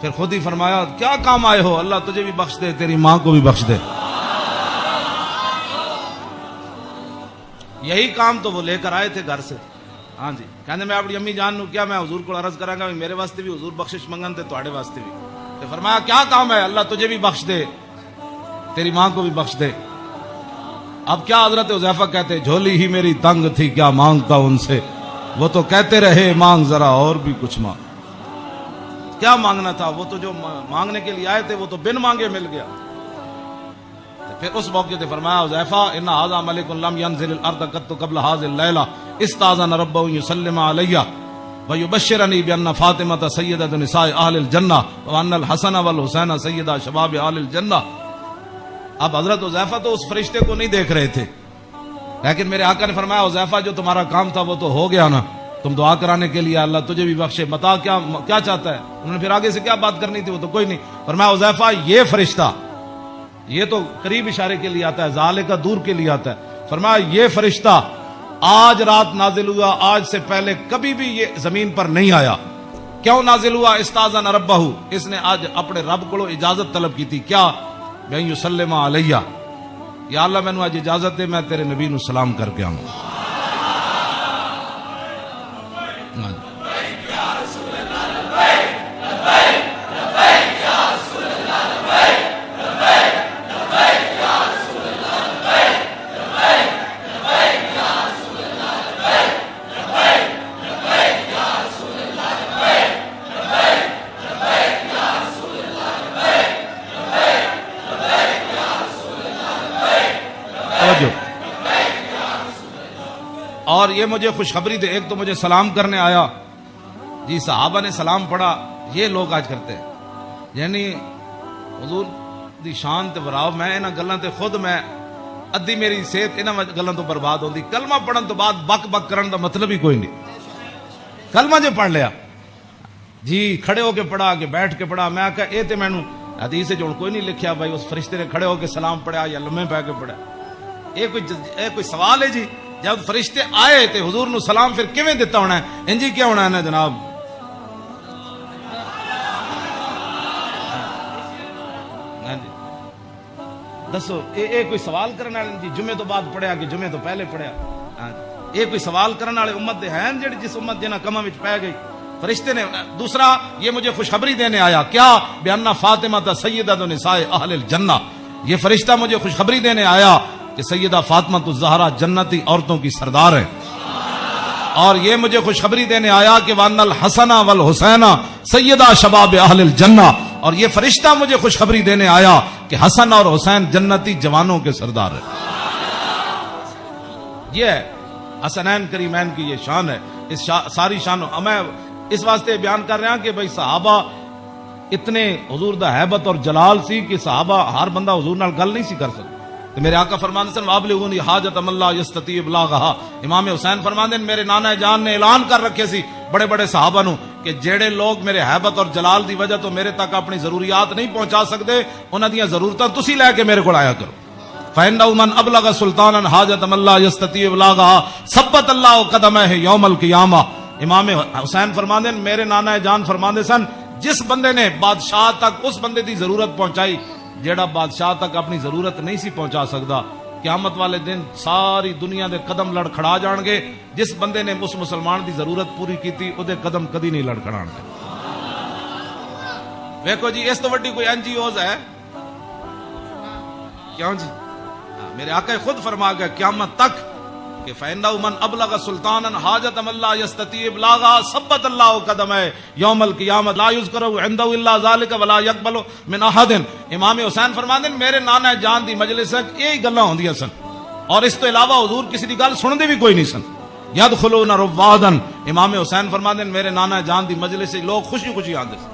پھر خود ہی فرمایا کیا کام آئے ہو، اللہ تجھے بھی بخش دے تیری ماں کو بھی بخش دے۔ یہی کام تو وہ لے کر آئے تھے گھر سے، ہاں جی، کہنے میں اپنی امی جان نو کیا میں حضور کو عرض کراں گا میرے واسطے بھی حضور بخشش منگن تے تواڈے واسطے بھی، تے فرمایا کیا کام ہے، اللہ تجھے بھی بخش دے تیری ماں کو بھی بخش دے۔ اب کیا حضرت حذیفہ کہتے، جھولی ہی میری تنگ تھی کیا مانگتا ان سے، وہ تو کہتے رہے مانگ ذرا اور بھی کچھ مانگ۔ کیا مانگنا تھا، وہ تو جو مانگنے کے لیے آئے تھے وہ تو بن مانگے مل گیا۔ پھر اس موقع تے فرمایا حذیفہ ان ھذا ملک لم ينزل الارض قط قبل هذه الليله استاذن ربه يسلم علي ويبشرني بان فاطمه سيده نساء اهل الجنه وان الحسن والحسين سيدا شباب اهل الجنه۔ اب حضرت حذیفہ تو اس فرشتے کو نہیں دیکھ رہے تھے، لیکن میرے آقا نے فرمایا حذیفہ جو تمہارا کام تھا وہ تو ہو گیا نا، تم دعا کرانے کے لیے اللہ تجھے بھی بخشے، بتا کیا چاہتا ہے۔ انہوں نے پھر آگے سے کیا بات کرنی تھی، وہ تو کوئی نہیں۔ فرمایا حذیفہ یہ فرشتہ، یہ تو قریب اشارے کے لیے آتا ہے، ذالک کا دور کے لیے آتا ہے، فرمایا یہ فرشتہ آج رات نازل ہوا، آج سے پہلے کبھی بھی یہ زمین پر نہیں آیا۔ کیوں نازل ہوا؟ استاذن ربہ، اس نے آج اپنے رب کو اجازت طلب کی تھی، کیا؟ بین یسلم علیہ، یا اللہ میں نے آج اجازت دے میں تیرے نبی نو سلام کر کے آؤں۔ اور یہ مجھے خوشخبری دے، ایک تو مجھے سلام کرنے آیا، جی صحابہ نے سلام پڑھا، یہ لوگ آج کرتے ہیں، یعنی حضور دی شان تے براو، میں انہاں گلاں تے خود میں ادھی میری صحت انہاں گلاں تو برباد ہوندی۔ کلمہ پڑھن تو بعد بک بک کرن دا مطلب ہی کوئی نہیں، کلمہ جو پڑھ لیا جی کھڑے ہو کے پڑھا کہ بیٹھ کے پڑھا، میں کہا اے تے مینوں حدیث وچ کوئی نہیں لکھیا بھائی اس فرشتے نے کھڑے ہو کے سلام پڑھا یا لمے پہ کے پڑھا، اے کوئی سوال ہے جی؟ جب فرشتے آئے تے حضور نو سلام پھر کیویں دیتا ہونا ہے، انجی کیا ہونا ہے نا جناب؟ دسو اے کوئی سوال کرنے والے جی جمعے تو بعد پڑھیا کہ جمعے تو پہلے پڑھیا؟ اے کوئی سوال کرنے والے امت دے ہیں جڑی جس امت جنہاں کماں وچ پے گئی؟ فرشتے نے دوسرا یہ مجھے خوشخبری دینے آیا، کیا؟ بیان فاطمہ سیدۃ نساء اہل الجنہ، یہ فرشتہ مجھے خوشخبری دینے آیا کہ سیدہ فاطمہ الزہرا جنتی عورتوں کی سردار ہے، اور یہ مجھے خوشخبری دینے آیا کہ وان الحسن والحسین سیدہ شباب اہل الجنہ، اور یہ فرشتہ مجھے خوشخبری دینے آیا کہ حسن اور حسین جنتی جوانوں کے سردار ہے۔ یہ حسنین کریمین کی یہ شان ہے، اس ساری شان میں اس واسطے بیان کر رہا ہوں کہ بھائی صحابہ اتنے حضور دا ہیبت اور جلال سی کہ صحابہ ہر بندہ حضور نال گل نہیں سی کر سکتا۔ تو میرے آقا فرماندے سن وابلغونی حاجت من لا یستطیع ابلاغھا، امام حسین فرماندے میرے نانا جان نے اعلان کر رکھے سی بڑے بڑے صحابہ نو کہ جڑے لوگ میرے ہیبت اور جلال دی وجہ تو میرے تک اپنی ضروریات نہیں پہنچا سکتے، انہاں دیاں ضرورتاں تسی لے کے میرے کول آیا کرو۔ فإنه من ابلغ سلطانا حاجت من لا یستطیع ابلاغھا ثبت اللہ قدمہ یوم القیامہ۔ امام حسین فرماندے میرے نانا جان فرماندے سن جس بندے نے بادشاہ تک اس بندے دی ضرورت پہنچائی جیڑا بادشاہ تک اپنی ضرورت نہیں سی پہنچا سکتا، قیامت والے دن ساری دنیا دے قدم لڑکھڑا جان گے، جس بندے نے اس مسلمان دی ضرورت پوری کیتی او دے قدم کدی نہیں لڑکھڑان گے۔ ویکھو جی اس تو وڈی کوئی این جی اوز ہے کیوں جی؟ میرے آقا خود فرما گیا قیامت تک کہ فإنه من ابلغ سلطانا حاجت من لا يستطيع ابلاغها ثبت الله قدمه يوم القيامه لا يذكر عنده الا ذلك ولا يقبل من احد۔ امام حسین فرماندے میرے نانا جان دی مجلس یہی گلاں ہوندیاں سن، اور اس تو علاوہ حضور کسی دی گل سندے بھی کوئی نہیں سن۔ يدخلون روادا، امام حسین فرماندے میرے نانا جان دی مجلس لوگ خوشی خوشی آندے سن،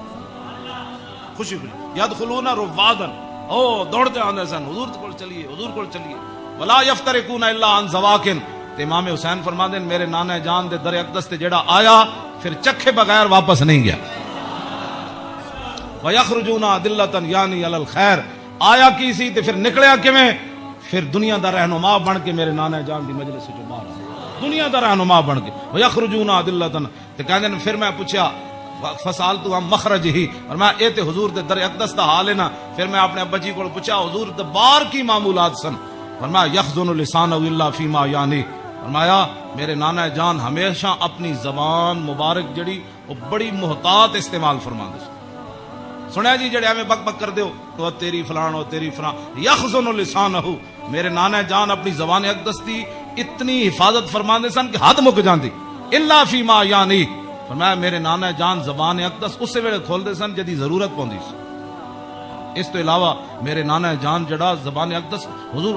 خوشی خوشی يدخلون روادا، او دوڑتے آندے سن حضور کول چلیے، حضور کول چلیے۔ ولا يفترقون الا عن زواکن، امام حسین فرماندے میرے نانا جان دے در اقدس تے جڑا آیا پھر چکھے بغیر واپس نہیں گیا۔ وَيَخْرُجُونَ أَدِلَّةً یعنی علی الخیر، آیا کی سی تے پھر نکلیا کیویں؟ پھر دنیا دا رہنما بن کے میرے نانا جان دی مجلس چوں باہر آیا، دنیا دا رہنما بن کے ویخرجون ادلتن تے کہندے نے پھر میں پوچھا فسالتو ہم مخرج ہی، اور میں اے تے حضور دے در اقدس دا حال ہے نا، پھر میں اپنے ابا جی کو پوچھا حضور دے بار کی معمولات سن، فرمایا یخزن لسانہ الا فیما یعنی، فرمایا میرے نانا جان ہمیشہ اپنی زبان مبارک جڑی وہ بڑی محتاط استعمال فرماندے سن۔ سنیا جی جڑے ہمیں بک بک کر دیو تو تیری فلان اور تیری فلان، یخزن لسانہ، میرے نانا جان اپنی زبان اقدس دی اتنی حفاظت فرماندے سن کہ حد مک جاندی، الا فیما یعنی، فرمایا میرے نانا جان زبان اقدس اسی ویلے کھول دے سن جدی ضرورت پوندی سی۔ اس تو علاوہ میرے نانا جان جڑا زبان اقدس حضور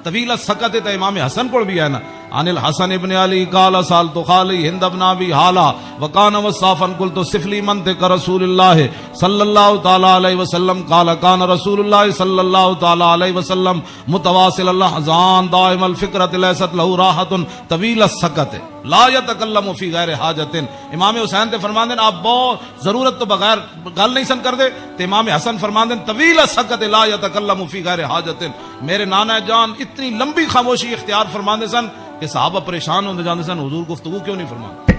طویل السکت تے امام حسن کو بھی ہے نا، عن الحسن ابن علی قال سالت خالی ہند ابن ابی حالا وکان وصافا قلت صفلی منطق رسول اللہ صلی اللہ تعالی علیہ وسلم قال کان رسول اللہ صلی اللہ تعالی علیہ وسلم متواصل الاحزان دائم الفکرۃ لیست له راحت طویل السکت لا یتکلم فی غیر حاجت۔ امام حسین تے فرماندے آپ بہت ضرورت تو بغیر گل نہیں سن کر دے، تے امام حسن فرماندے طویل السکت لا یتکلم فی غیر حاجت، میرے نانا جان اتنی لمبی خاموشی اختیار فرماندے سن کہ صحابہ پریشان ہوندے جاندے سن حضور گفتگو کیوں نہیں فرماندے۔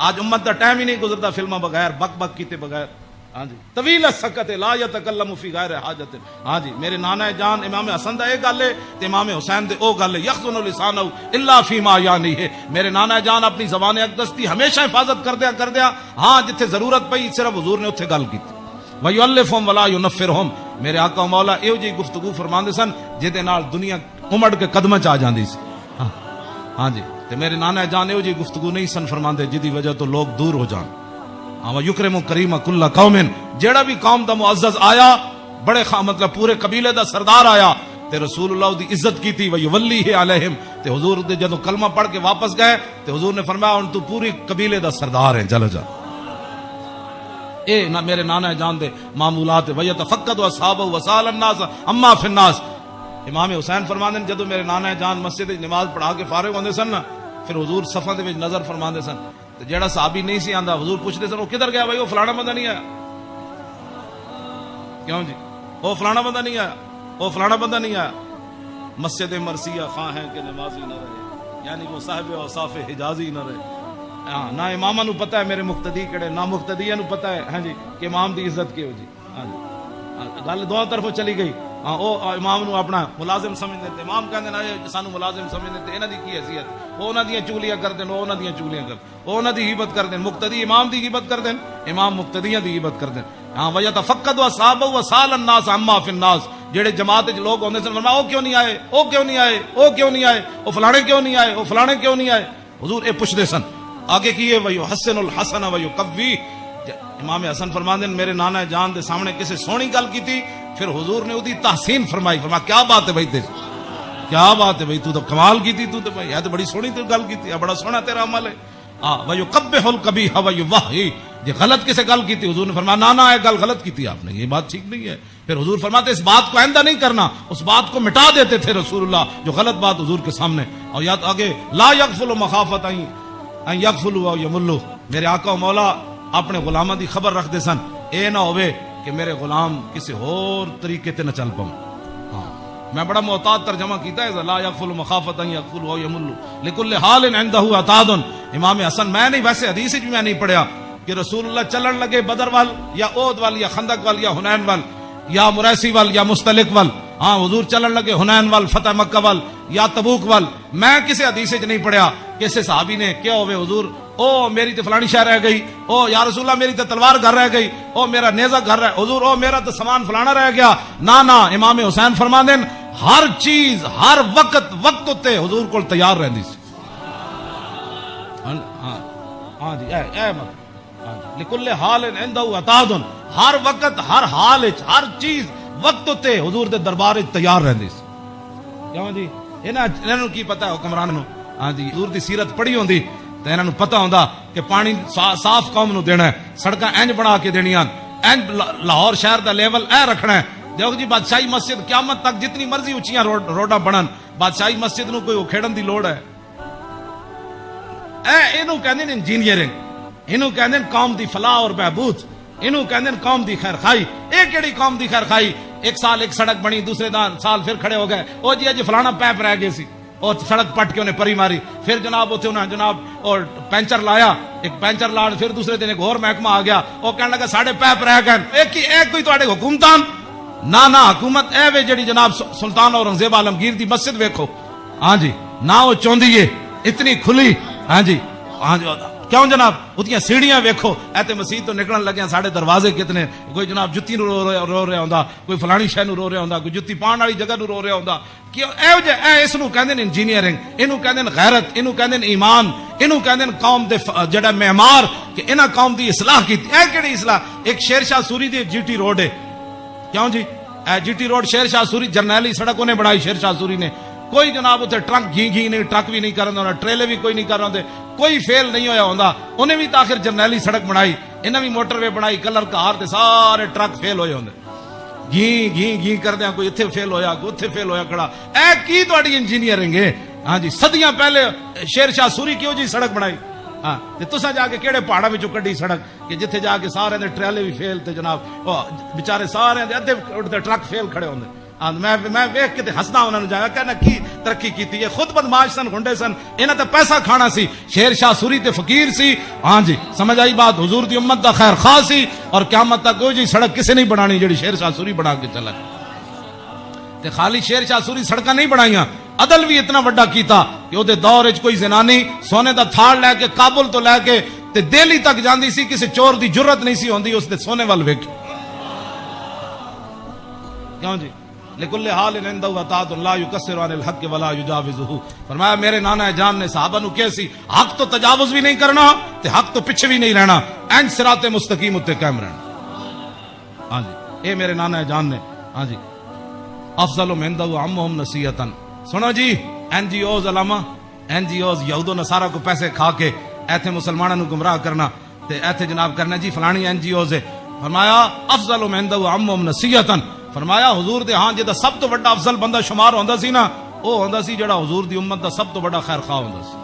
آج امت دا ٹائم ہی نہیں گزرتا فلماں بغیر بک بک کیتے بغیر، ہاں جی طویل السکت لا یتکلم فی غیر حاجت، ہاں جی میرے نانا جان امام حسن دا ایک گل ہے تے امام حسین دے او گل ہے یخزن لسانہ الا فیما یعنی ہے، میرے نانا جان اپنی زبان اقدس دی ہمیشہ حفاظت کردیا ہاں جتھے ضرورت پئی صرف حضور نے اوتھے گل کیتی، ویؤلفہم ولا ینفرہم، میرے آقا مولا ایو جی گفتگو فرماندے سن جے نال دنیا امڑ کے قدماں چ آ جاندی سی، ہاں جی تے میرے نانا جان ایو جی گفتگو نہیں سن فرماندے جدی وجہ تو لوگ دور ہو جان، ہاں یکرم کریم کل قوم، جیڑا بھی قوم دا معزز آیا بڑے مطلب پورے قبیلے دا سردار آیا تے رسول اللہ دی عزت کی تھی ویولیہ علیہم، تے حضور دے جدوں کلمہ پڑھ کے واپس گئے تے حضور نے فرمایا ہن تو پوری قبیلے دا سردار ہے چل جا۔ اے نہ میرے نانا جان دے معمولات ویتفقد اصحاب وسال الناس اما فی الناس۔ امام حسین فرماندے جدوں میرے نانا جان مسجد وچ نماز پڑھا کے فارغ ہوندے سن نا، پھر حضور صفاں دے وچ نظر فرماندے سن تے جیڑا صحابی نہیں سی آندا حضور پوچھدے سن وہ کدھر گیا بھائی، وہ فلانا بندہ نہیں آیا، کیوں جی وہ فلانا بندہ نہیں آیا، وہ فلانا بندہ نہیں آیا۔ مسجد مرثیہ خواہ ہیں کہ نمازی نہ رہے، یعنی وہ صاحب اوصاف حجازی نہ رہے، ہاں نہ اماماں نو پتہ ہے میرے مقتدی کڑے، نہ مقتدیاں نو پتہ ہے ہاں جی کہ امام دی عزت کی ہو جی، ہاں جی گل دو طرفوں چلی گئی، ہاں او امام نو اپنا ملازم سمجھدے تے امام کہندے نے سانو ملازم سمجھدے تے انہاں دی کی حیثیت، او انہاں دیاں چگلیاں کردے او انہاں دیاں چگلیاں کر، او انہاں دی غیبت کردے، مقتدی امام دی غیبت کردے، امام مقتدیاں دی غیبت کردے، ہاں ویتفقد اصحاب وسال الناس اما فی الناس، جڑے جماعت وچ لوگ ہوندے سن فرمایا او کیوں نہیں آئے، او کیوں نہیں آئے، او کیوں نہیں آئے، او فلانے کیوں نہیں آئے، او فلانے کیوں نہیں آئے، حضور اے پوچھدے سن۔ آگے کیے ویحسن الحسن ویقوی، امام حسن فرماندے میرے نانا جان دے سامنے کسی سونی گل کیتی پھر حضور نے اودی تحسین فرمائی، فرمایا کیا بات ہے بھائی تیری، کیا بات ہے بھائی تو کمال کیتی، تو بھائی یہ تو بڑی سونی تو گل کیتی، بڑا سونا تیرا عمل ہے۔ ویقبح القبیح ویوحی، یہ غلط کسے گل کیتی حضور نے فرمایا نہ نہ یہ گل غلط کیتی آپ نے، یہ بات ٹھیک نہیں ہے۔ پھر حضور فرماتے اس بات کو آئندہ نہیں کرنا، اس بات کو مٹا دیتے تھے رسول اللہ جو غلط بات حضور کے سامنے۔ اور یاد آگے لا یغفل مخافت ان یغفلوا او یملوا، میرے آقا و مولا اپنے غلاماں دی خبر رکھ دے سن اے نہ ہوئے کہ میرے غلام کسی اور طریقے تے نہ چل پاؤں، ہاں میں بڑا محتاط ترجمہ کیتا ہے لا یغفل مخافت ان یغفلوا او یملوا لکل حال عنده عتاد۔ امام حسن میں نہیں، ویسے حدیث بھی میں نہیں پڑھیا کہ رسول اللہ چلن لگے بدر وال یا احد وال یا خندق وال یا حنین وال یا مریسی وال یا مستلق وال، ہاں حضور چلن لگے حنین وال فتح مکہ وال یا تبوک وال، میں کسی حدیث وچ نہیں پڑھیا کسی صحابی نے کیا ہوئے حضور او میری تے فلانی شہر رہ گئی، او یا رسول اللہ میری تے تلوار گھر رہ گئی، او میرا نیزہ گھر رہ حضور، او میرا تے سامان فلانا رہ گیا، نہ نہ امام حسین فرماندے ہر چیز ہر وقت تے حضور کول تیار رہندی سی، ہاں جی اے لکل حال عنده عتاد، ہر وقت ہر حال وچ ہر چیز وقت تے حضور دے دربار وچ تیار رہندی سی، کیوں جی انہاں نو کی پتہ ہے حکمران نو، ہاں جی حضور دی سیرت پڑھی ہوندی تے انہاں نو پتہ ہوندا کہ پانی صاف قوم نو دینا ہے، سڑکاں انج بنا کے دینیاں، انج لاہور شہر دا لیول اے رکھنا ہے۔ دیکھو جی بادشاہی مسجد قیامت تک جتنی مرضی اونچیاں روڈاں بنن بادشاہی مسجد نو کوئی کھیڑن دی لوڑ ہے؟ اینو کہندے نے انجینئرنگ، اینو کہندے نے قوم دی فلاح اور بہبود، اینو کہندے نے قوم دی خیر خائی۔ اے کیڑی قوم دی خیر خائی ایک سال ایک سڑک بنی, دوسرے سال پھر کھڑے ہو گئے, او جی اج فلانا پیپ رہ گئے سی, اور سڑک پٹ کے انہیں پری ماری. پھر جناب اتنے انہیں جناب اور پینچر لایا, ایک پینچر لا, پھر دوسرے دن ایک اور محکمہ آ گیا, وہ کہنے لگا ساڑھے پیپ رہ گئے. ایک کوئی تواڈے حکومتان نہ حکومت اے وے جڑی جناب سلطان اورنگزیب عالمگیر دی مسجد ویکھو, ہاں جی نہ وہ چوندی ہے اتنی کھلی, ہاں جی کیوں جناب اتنی سیڑھیاں ویکھو, ایتے مسجد تو نکلن لگے ساڑھے دروازے کتنے, کوئی جناب جتی نو رو رہا ہوندا, کوئی فلانی شے نو رو رہا ہوندا, کوئی جتی پان والی جگہ نو رو رہا ہوندا. کیوں اس نو کہندے نے انجینئرنگ, اینو کہندے نے غیرت, اینو کہندے نے ایمان, اینو کہندے نے قوم دے جڑا معمار کہ انہاں قوم دی اصلاح کیتی. اے کیڑی اصلاح؟ ایک شیر شاہ سوری دی جی ٹی روڈ ہے, کیوں جی اے جی ٹی روڈ شیر شاہ سوری جرنیلی سڑک انہیں بنائی شیر شاہ سوری نے. کوئی جناب اتنے ٹرک گھی نہیں, ٹرک بھی نہیں کرن دے, ٹریلے بھی کوئی نہیں کر رہے, کوئی فیل نہیں ہویا ہوندا. انہیں بھی تاخیر جرنیلی سڑک بنائی, انہیں بھی موٹر وے بنائی, کلر کار تے سارے ٹرک فیل ہوئے ہوندے, گھی کردے, کوئی اتنے فیل ہویا, کوئی اتنے فیل ہویا کھڑا. اے کی تہاڈی انجینئرنگ ہے؟ ہاں جی صدیاں پہلے شیر شاہ سوری کیوں جی سڑک بنائی؟ ہاں تے تساں جا کے کیڑے پہاڑاں وچوں کڈی سڑک کہ جتھے جا کے سارے دے ٹریلے بھی فیل تے جناب بیچارے سارے دے ادھے اٹھتے ٹرک فیل کھڑے ہوندے. میں ویکھ کے ہسنا انہوں نے جایا کہنا کی ترقی کیتی ہے. خود بدماش سن, گنڈے سن, انہاں تے پیسہ کھانا سی. شیر شاہ سوری تے فقیر سی, ہاں جی سمجھ آئی بات. حضور دی امت دا خیر خواہ سی, اور قیامت تک کوئی جی سڑک کسے نہیں بنانی جڑی شیر شاہ سوری بنا کے چلا. تے خالی شیر شاہ سوری سڑکاں نہیں بنائیاں, عدل بھی اتنا بڑا کیتا کہ او دے دور وچ کوئی زنانی سونے دا تھاڑ لے کے کابل تو لے کے تے دہلی تک جاندی سی, کسی چور دی جرت نہیں سی ہوندی اس دے سونے وال ویکھ. کیوں جی لکل حال عنده وطاعت لا يكسر عن الحق ولا يجاوزه. فرمایا میرے نانا جان نے صحابہ نو کیسی حق تو تجاوز بھی نہیں کرنا تے حق تو پیچھے بھی نہیں رہنا, این صراط مستقیم تے قائم رہنا. ہاں جی اے میرے نانا جان نے, ہاں جی افضل عنده عمهم نصیحتا. سنو جی این جی اوز علماء, این جی اوز یہود و نصارہ کو پیسے کھا کے ایتھے مسلمانوں نو گمراہ کرنا تے ایتھے جناب کرنا جی فلانی این جی اوز ہے. فرمایا افضل عنده عمهم نصیحتا. فرمایا حضور دے ہاں جدا سب تو بڑا افضل بندہ شمار ہوندا سی نا, او ہوندا سی جڑا حضور دی امت دا سب تو بڑا خیر خواہ ہوندا سی.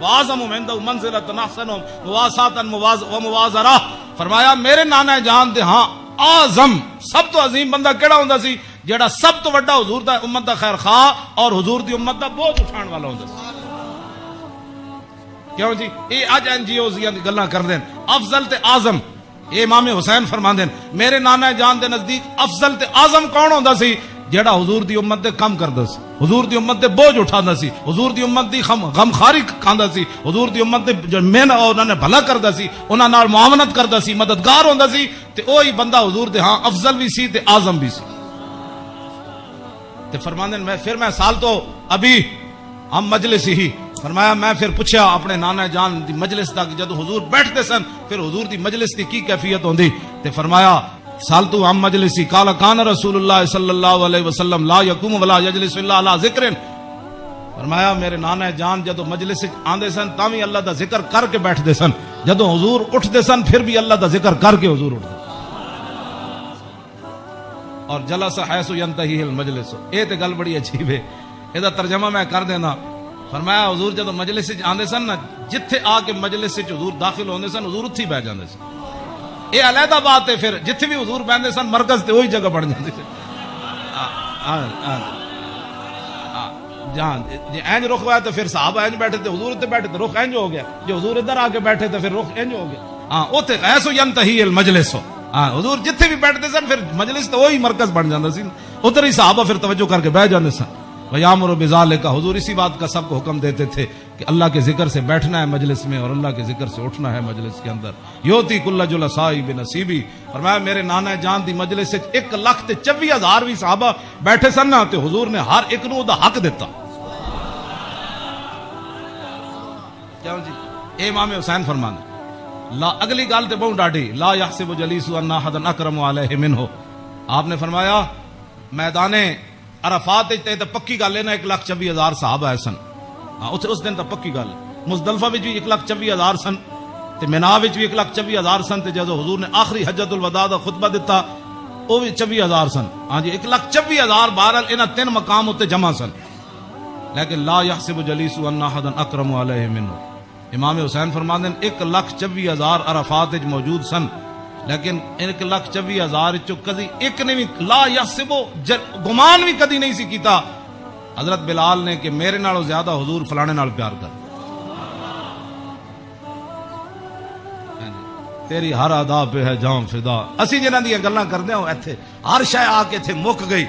واعظم عنده منزلۃ احسن مواساۃ وموازرہ. فرمایا میرے نانا جان دے ہاں اعظم سب تو عظیم بندہ کیڑا ہوندا سی جڑا سب تو بڑا حضور دا امت دا خیر خواہ اور حضور دی امت دا بوجھ اٹھان والا ہوندا سی. کیوں جی اے اج این جی اوز دی گلاں کردے افضل تے اعظم. امام حسین فرماندے میرے نانا جان دے نزدیک افضل تے اعظم کون ہوندا سی جیڑا حضور دی امت دے کم کردا سی, حضور دی امت دے بوجھ اٹھاندا سی, حضور دی امت دی غمخاری کھاندا سی, حضور دی امت دے جو محنت انہاں نے بھلا کردا سی, انہاں نال معاونت کردا سی, مددگار ہوندا سی. تے اوہی بندہ حضور دے ہاں افضل بھی سی تے اعظم بھی سی. تے فرماندے میں سال تو ابھی ہم مجلس ہی. فرمایا میں پھر پوچھا اپنے نانا جان دی مجلس تک جدو حضور بیٹھتے سن پھر حضور دی مجلس دی کی کیفیت ہوندی. تے فرمایا سالتو ہم مجلسی قال کان رسول اللہ صلی اللہ علیہ وسلم لا یقوم ولا یجلس الا علی ذکر. فرمایا میرے نانا جان جدو مجلس آندے سن تاوی اللہ دا ذکر کر کے بیٹھتے سن, جدو حضور اٹھتے سن پھر بھی اللہ دا ذکر کر کے حضور اٹھتے. اور جلس حیث ینتہی المجلس. اے تے گل بڑی عجیب ہے, اے دا ترجمہ میں کر دینا. فرمایا حضور جدو مجلس آندے سن نا, جتھے آ کے مجلس حضور داخل ہوندے سن حضور اتھی بیٹھ جاندے سن. یہ علیحدہ بات ہے, پھر جتھے بھی حضور بیٹھتے سن مرکز تے وہی جگہ بن جاندی سی. جہاں اینج رخ ہوا تو پھر صحابہ اینج بیٹھے تھے, حضور اتنے بیٹھے تو رخ اینج ہو گیا, جو حضور ادھر آ کے بیٹھے تو پھر رخ اینج ہو گیا. ہاں اوتھے ایسو ینتہی المجلس. ہاں حضور جتھے بھی بیٹھتے سن پھر مجلس تو وہی مرکز بن جاندہ سی, ادھر ہی صحابہ پھر توجہ کر کے بیٹھ جاندے سن. وَيَأْمُرُ بِذَلِكَ. حضور اسی بات کا سب کو حکم دیتے تھے کہ اللہ کے ذکر سے بیٹھنا ہے مجلس میں اور اللہ کے ذکر سے اٹھنا ہے مجلس کے اندر. یوتی کل جلسائی بنصیبی. فرمایا میرے نانا جان دی مجلس سے 1,24,000 بھی صحابہ بیٹھے سن نا تے حضور نے ہر ایک نو دا حق دیتا. کیا جی اے امام حسین فرمانے لا اگلی گل تے بہت ڈاڈی لا یحسب جلیس ان احد اکرم علیہ منہ. آپ نے فرمایا میدان عرفات تے تے پکی گل ہے نا 1,24,000 صحابہ ہے سن. ہاں اس دن تو پکی گل. مزدلفہ وچ بھی 1,24,000 سن تے مینا وچ بھی 1,24,000 سن تے جدو حضور نے آخری حجۃ الوداع دا خطبہ دیتا وہ بھی 24,000 سن. ہاں جی 1,24,000 بہرحال انہاں 3 مقام اتنے جمع سن. لیکن لا یحسب جلیس ان احد اکرم علیہ منہ. امام حسین فرماندے 1,24,000 عرفات وچ موجود سن. لیکن 1,24,000 چو کدی ایک نے بھی لا یحسبو گمان بھی کدی نہیں سی کیتا حضرت بلال نے کہ میرے نالوں زیادہ حضور فلانے نال پیار کر. تیری ہر ادا پہ ہے جان فدا. اسی جنہاں دی گلاں کردے ہوں ایتھے ہر شے آ کے ایتھے مک گئی.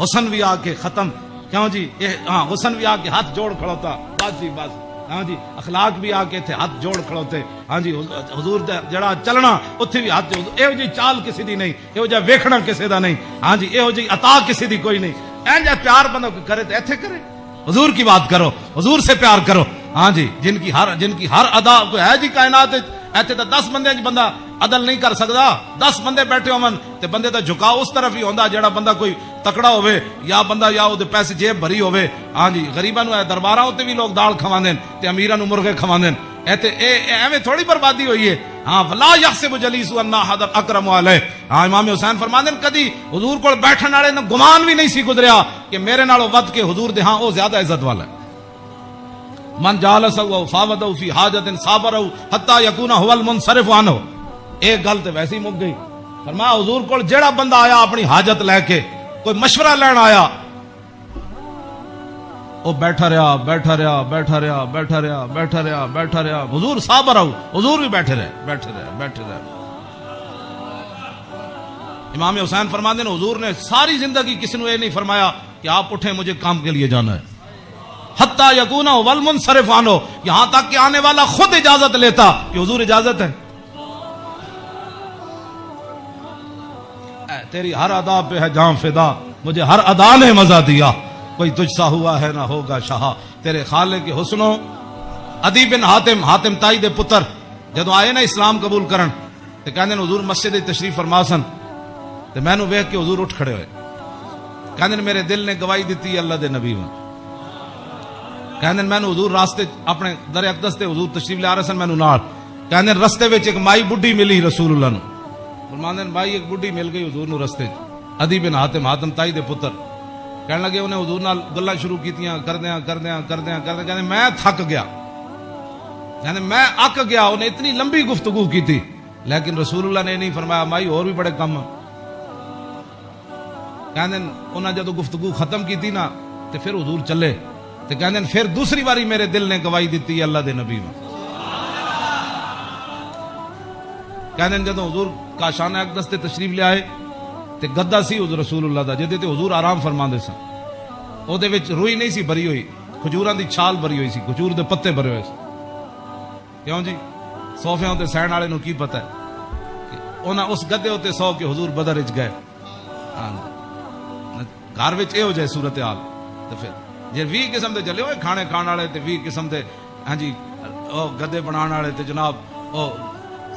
حسن بھی آ کے ختم. کیوں جی ہاں حسن بھی آ کے ہاتھ جوڑ کھڑوتا. بس جی بس. ہاں جی اخلاق بھی آ کے تھے ہاتھ جوڑ کھڑوتے. ہاں جی حضور دا جڑا چلنا اتھے بھی ہاتھ جوڑ. ایہو جی چال کسی دی نہیں, ایہو جا ویکھنا کسی دا نہیں. ہاں جی ایہو جی عطا کسی دی کوئی نہیں. اینجا پیار بندہ کرے تو ایتھے کرے. حضور کی بات کرو, حضور سے پیار کرو. ہاں جی جن کی ہر ادا کوئی ہے جی کائنات ایتھے تو 10 بندے بندہ عدل نہیں کر سکتا. 10 بندے بیٹھے ہون تے بندے دا جھکاؤ اس طرف ہی ہوندا جیڑا بندہ کوئی تکڑا ہوئے یا بندہ یا دے پیسے جیب بھری ہوئے. ہاں جی غریباں نو درباراں تے بھی لوگ دال کھواندے تے امیراں نو مرغے کھواندے. ایتھے ایویں تھوڑی بربادی ہوئی ہے. ہاں ولا یحسب جلیس ان احد اکرم علیہ. ہاں امام حسین فرماندے کدی حضور کول بیٹھن والے نو گمان بھی نہیں سی گزریا کہ میرے نالوں ود کے حضور دے ہاں او زیادہ عزت والا ہے. من جالسہ فاوضہ فی حاجت صابرہ حتی یکون هو المنصرف عنہ. ایک گل تے ویسے ہی مک گئی. فرمایا حضور کول جیڑا بندہ آیا اپنی حاجت لے کے کوئی مشورہ لین آیا وہ بیٹھا رہا بیٹھا رہا بیٹھا رہا بیٹھا رہا بیٹھا رہا بیٹھا رہا. حضور صابر رہو, حضور بھی بیٹھے رہے بیٹھے رہے بیٹھے رہے. امام حسین فرماندے ہیں حضور نے ساری زندگی کسی نے یہ نہیں فرمایا کہ آپ اٹھیں مجھے کام کے لیے جانا ہے. حتی یکون والمنصرف عنہ, یہاں تک کہ آنے والا خود اجازت لیتا کہ حضور اجازت ہے. تیری ہر ادا پہ ہے جان فدا, مجھے ہر ادا نے مزہ دیا, کوئی تجھ سا ہوا ہے نہ ہوگا شاہ. تیرے خالق کے حسنوں. عدی بن حاتم تائی دے پتر جدو آئے نا اسلام قبول کرن تے کہندے حضور مسجد تشریف فرما سن تے میں نو ویکھ کے حضور اٹھ کھڑے ہوئے. کہندے میرے دل نے گواہی دیتی اللہ دے نبی میں. کہندے میں نو حضور راستے اپنے در اقدس تے حضور تشریف لے آ رہے سن, میں نو نال کہندے رستے وچ ایک مائی بڈھی ملی رسول اللہ نو. فرماندے بھائی ایک بڈھی مل گئی حضور نو رستے. عدی بن حاتم تائی دے پتر کہنے لگے انہیں حضور نال گلاں شروع کیتیاں کردیاں کہندے میں تھک گیا, کہندے میں اک گیا. انہیں اتنی لمبی گفتگو کی تھی لیکن رسول اللہ نے نہیں فرمایا مائی اور بھی بڑے کم. کہندے انہاں جدو گفتگو ختم کی تھی نا تے پھر حضور چلے تے کہندے پھر دوسری باری میرے دل نے گواہی دیتی اللہ دے نبی میں. کہندے جدو حضور کاشان اقدس تے تشریف لے آئے تے گدا سی حضور رسول اللہ دا جدے تے حضور آرام فرماندے سن. او دے وچ روئی نہیں سی بھری ہوئی, کھجوراں دی چھال بھری ہوئی سی, کھجور دے پتے بھرے ہوئے سی. کیوں جی صوفیاں تے سہن والے نو کی پتہ ہے کہ انہاں اس گدے تے سو کے حضور بدر وچ گئے. گھر وچ اے ہو جائے صورتحال تے پھر جے 20 قسم دے چلے ہوئے کھانے کھان والے تے 20 قسم دے ہاں جی او گدے بنان والے تے جناب او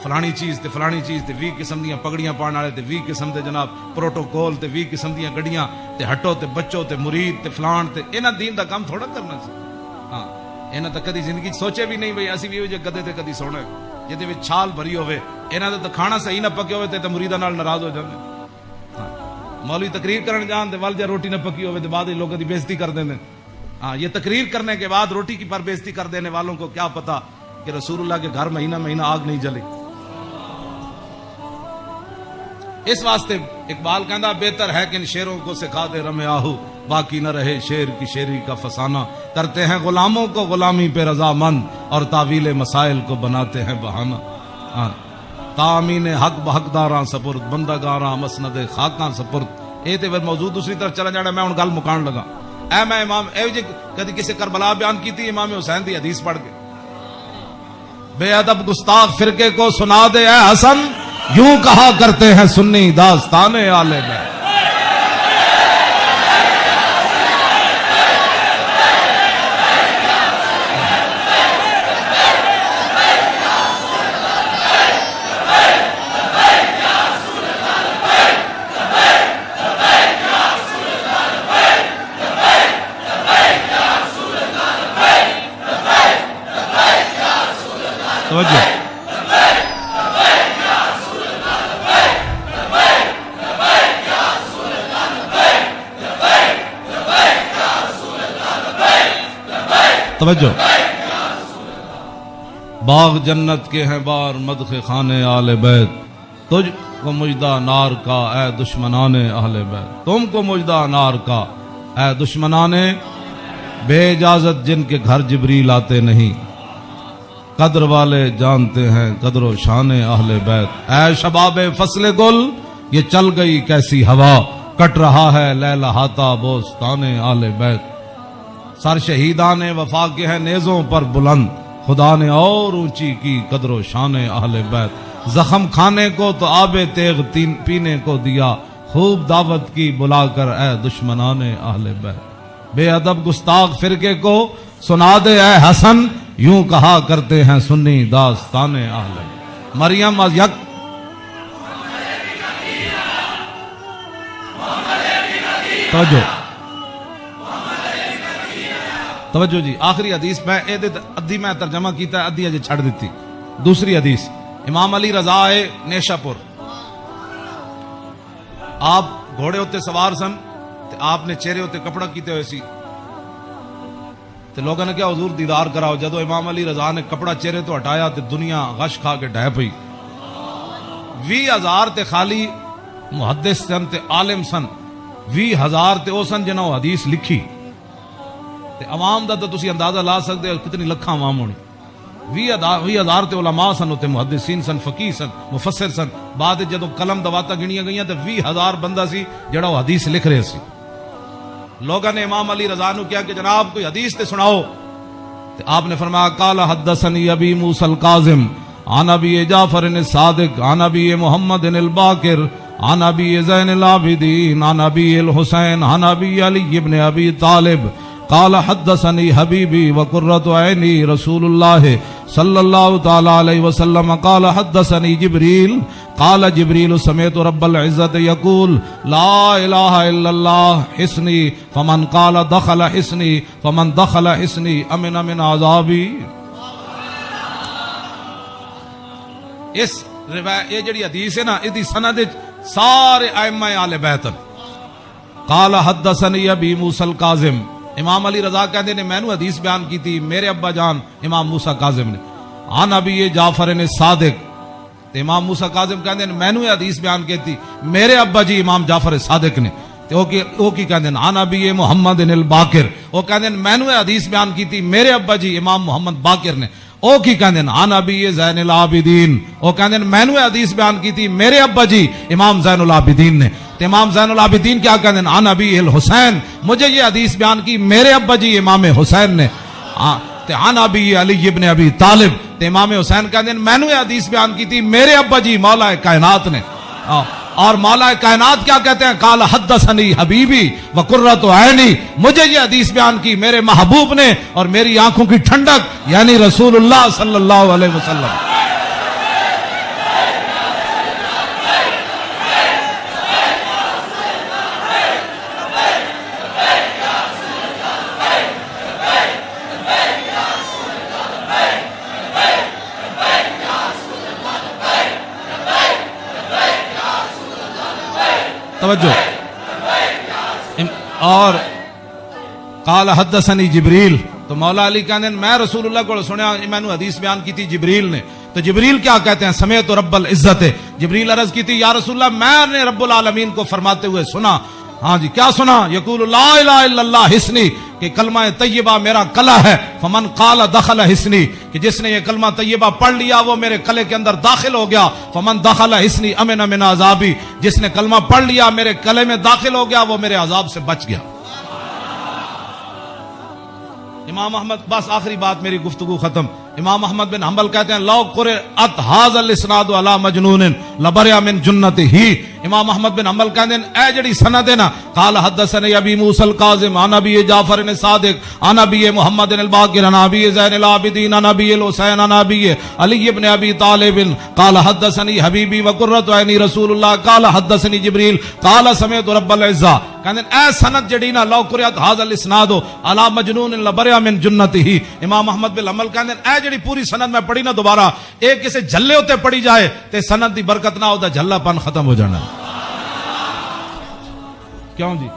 فلانی چیز تے فلانی چیز تے 20 قسم دیاں پگڑیاں پان والے تے 20 قسم دے جناب پروٹوکول تے 20 قسم دیاں گڈیاں تے ہٹو تے بچو تے مرید تے فلان تے انہاں دین دا کام تھوڑا کرنا سی. ہاں انہاں تے کدی زندگی سوچے بھی نہیں بھئی اسی بھی جے گدے تے کدی سونا جے وچ چھال بھری ہوے, انہاں دا تے کھانا صحیح نہ پکے ہوے تے مریداں نال ناراض ہو جاندے. ہاں مولوی تقریر کرن جان تے ول جے روٹی نہ پکی ہوے تے بعد وچ لوگاں دی بے عزتی کر دیندے. ہاں یہ تقریر کرنے کے بعد روٹی کی پر بے عزتی کر دینے والوں کو کیا پتا کہ رسول اللہ کے گھر مہینہ مہینہ آگ نہیں جلی. اس واسطے اقبال کہندا بہتر ہے کہ ان شیروں کو سکھا دے رم آہو, باقی نہ رہے شیر کی شیری کا فسانہ. کرتے ہیں غلاموں کو غلامی پہ رضامند اور تعویل مسائل کو بناتے ہیں بہانہ. تامین حق بحقداراں سپرد بندگاراں مسند خاکاں سپرد. اے تے پھر موضوع دوسری طرف چلا جانا, میں ہن گل مکان لگا. اے میں امام اے جی کدی کسی کربلا بیان کی تھی امام حسین دی حدیث پڑھ کے, بے ادب گستاخ فرقے کو سنا دے اے حسن, یوں کہا کرتے ہیں سنی داستان آل بیت. توجہ باغ جنت کے ہیں بار مدح خانے آل بیت, تجھ کو مجدہ نار کا اے دشمنان اہل بیت، تم کو مجدہ نار کا اے دشمنان بے اجازت جن کے گھر جبریل آتے نہیں، قدر والے جانتے ہیں قدر و شان اہل بیت۔ اے شباب فصل گل یہ چل گئی کیسی ہوا، کٹ رہا ہے لیلا ہاتا بوستان اہل بیت۔ سر شہیدان وفا کے ہیں نیزوں پر بلند، خدا نے اور اونچی کی قدر و شان اہل بیت۔ زخم کھانے کو تو آب تیغ پینے کو دیا، خوب دعوت کی بلا کر اے دشمنان اہل بیت۔ بے ادب گستاخ فرقے کو سنا دے اے حسن، یوں کہا کرتے ہیں سنی داستان اہل بیت۔ مریم از یک توجہ جی، آخری حدیث میں ادھی میں ترجمہ کیتا ہے، ادھی اجے چھڑ دیتی۔ دوسری حدیث امام علی رضا ہے نیشا پور، آپ گھوڑے ہوتے سوار سن تے آپ نے چہرے ہوتے کپڑا کیتے ہوئے سی تے لوگوں نے کیا حضور دیدار کراؤ، جدو امام علی رضا نے کپڑا چہرے تو ہٹایا تے دنیا غش کھا کے ڈہ پئی۔ 20,000 تے خالی محدث سن تے عالم سن، 20,000 تے او سن جنہوں حدیث لکھی تے عوام دا تو تسی اندازہ لا سکتے ہو کتنی لکھاں عوام ہونی۔ 20,000 تے علماء سن، تے محدثین سن، فقیہ سن، مفسر سن۔ بعد جدو قلم دواتا گنیاں گئیاں تے 20,000 بندہ سی جڑا وہ حدیث لکھ رہے سی۔ لوگوں نے امام علی رضا نو کیا کہ جناب کوئی حدیث تے سناؤ، تے آپ نے فرمایا قال حدثنی ابی موسی القاظم عن ابی جعفر الصادق عن ابی محمد الباقر عن ابی زین العابدین عن ابی الحسین عن ابی علی ابن ابی طالب قال حدثني حبيبي وقرة عيني رسول الله صلى الله تعالى عليه وسلم قال حدثني جبريل قال جبريل سمعت رب العزة يقول لا إله إلا الله حسني فمن قال دخل حسني فمن دخل حسني أمن من عذابي۔ اس روایت یہ جڑی حدیث ہے نا، اس دی سند سارے ائمہ اہل بیت۔ قال حدثني ابی موسی القاظم، امام علی رضا کہتے نے میں نے حدیث بیان کی تھی میرے ابا جان امام موسیٰ کاظم نے، عن ابی جعفر نے صادق، امام موسیٰ کاظم کہتے ہیں میں نے حدیث بیان کی تھی میرے ابا جی امام جعفر صادق نے، او کی کہتے ہیں عن ابی محمد الباقر، او کہتے ہیں میں نے حدیث بیان کی تھی میرے ابا جی امام محمد باقر نے، او کی کہتے ہیں عن ابی زین العابدین، او کہتے ہیں میں نے حدیث بیان کی تھی میرے ابا جی امام زین العابدین نے۔ امام زین العابدین کیا کہتے ہیں عن ابی الحسین، مجھے یہ حدیث بیان کی میرے ابا جی امام حسین نے۔ عن ابی علی ابن ابی طالب، امام حسین کہتے ہیں میں نے حدیث بیان کی تھی میرے ابا جی مولا کائنات نے۔ اور مولا کائنات کیا کہتے ہیں قال حدثنی حبیبی وقرۃ عینی، مجھے یہ حدیث بیان کی میرے محبوب نے اور میری آنکھوں کی ٹھنڈک یعنی رسول اللہ صلی اللہ علیہ وسلم۔ توجہ، اور قال حدثنی جبریل، تو مولا علی کہتے ہیں میں رسول اللہ کو سنیا، میں نے حدیث بیان کی تھی جبریل نے۔ تو جبریل کیا کہتے ہیں سمعت رب العزت، جبریل عرض کی تھی یا رسول اللہ میں نے رب العالمین کو فرماتے ہوئے سنا، ہاں جی کیا سنا، یقول لا الہ الا اللہ حسنی، کہ کلمہ طیبہ میرا کلا ہے، فمن قال دخل حسنی، کہ جس نے یہ کلمہ طیبہ پڑھ لیا وہ میرے کلے کے اندر داخل ہو گیا، فمن دخل حسنی امن من عذابی، جس نے کلمہ پڑھ لیا میرے کلے میں داخل ہو گیا وہ میرے عذاب سے بچ گیا۔ امام احمد، بس آخری بات میری گفتگو ختم، امام احمد بن حنبل کہتے ہیں لو قرأت ھذا الاسناد علی مجنون لبرئ من جنتہ، امام احمد بن حنبل کہتے ہیں اے جڑی سند ہے نا، قال حدثني ابی موسی القاظم عن ابی جعفر صادق عن ابی محمد الباقر عن ابی زین العابدین عن ابی الحسین عن ابی علی ابن ابی طالب قال حدثني حبیبی وقرۃ عینی رسول اللہ قال حدثني جبریل قال سمعت رب العزہ، کہتے ہیں اے سند جڑی نا لو قرأت ھذا الاسناد علی مجنون لبرئ من جنتہ، امام احمد بن حنبل کہتے ہیں اے جڑی پوری سند میں پڑھی نا دوبارہ ایک کسی جھلے ہوتے پڑھی جائے تے سند دی برکت نہ ہوتا جھلا پن ختم ہو جانا۔ کیوں جی؟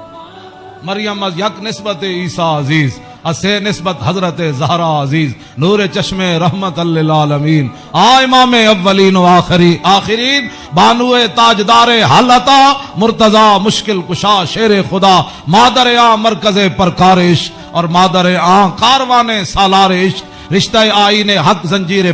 مریم از یک نسبت عیسیٰ عزیز اسے نسبت حضرت زہرا عزیز نور چشم رحمت للعالمین آ امام اولین و آخرین بانو تاجدار حالتا مرتضی مشکل کشا شیر خدا مادر آ مرکز پرکارش اور مادر آ کاروان سالار عشق رشتہ آئین حق زنجیر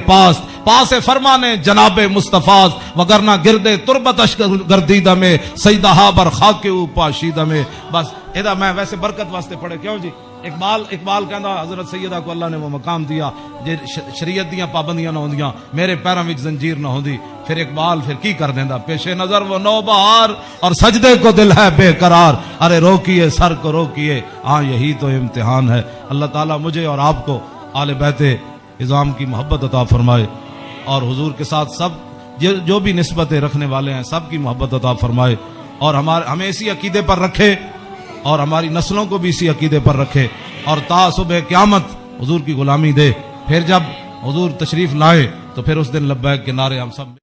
پاس فرمانے جناب مصطفیٰ وگرنہ گردے تربتش گردیدہ میں سیدہ بر خاک او پاشیدہ میں. بس ادا میں ویسے برکت واسطے پڑھے کیوں جی اقبال کہندا حضرت سیدہ کو اللہ نے وہ مقام دیا جے شریعت دیاں پابندیاں نہ ہوندیاں میرے پیراں وچ زنجیر نہ ہوندی پھر اقبال پھر کی کر دیندا پیش نظر وہ نوبہار اور سجدے کو دل ہے بے قرار ارے روکیے سر کو روکیے ہاں یہی تو امتحان ہے. اللہ تعالیٰ مجھے اور آپ کو آل بیت اعظام کی محبت عطا فرمائے اور حضور کے ساتھ سب جو بھی نسبتیں رکھنے والے ہیں سب کی محبت عطا فرمائے اور ہمیں اسی عقیدے پر رکھے اور ہماری نسلوں کو بھی اسی عقیدے پر رکھے اور تا صبح قیامت حضور کی غلامی دے. پھر جب حضور تشریف لائے تو پھر اس دن لبیک کے نعرے ہم سب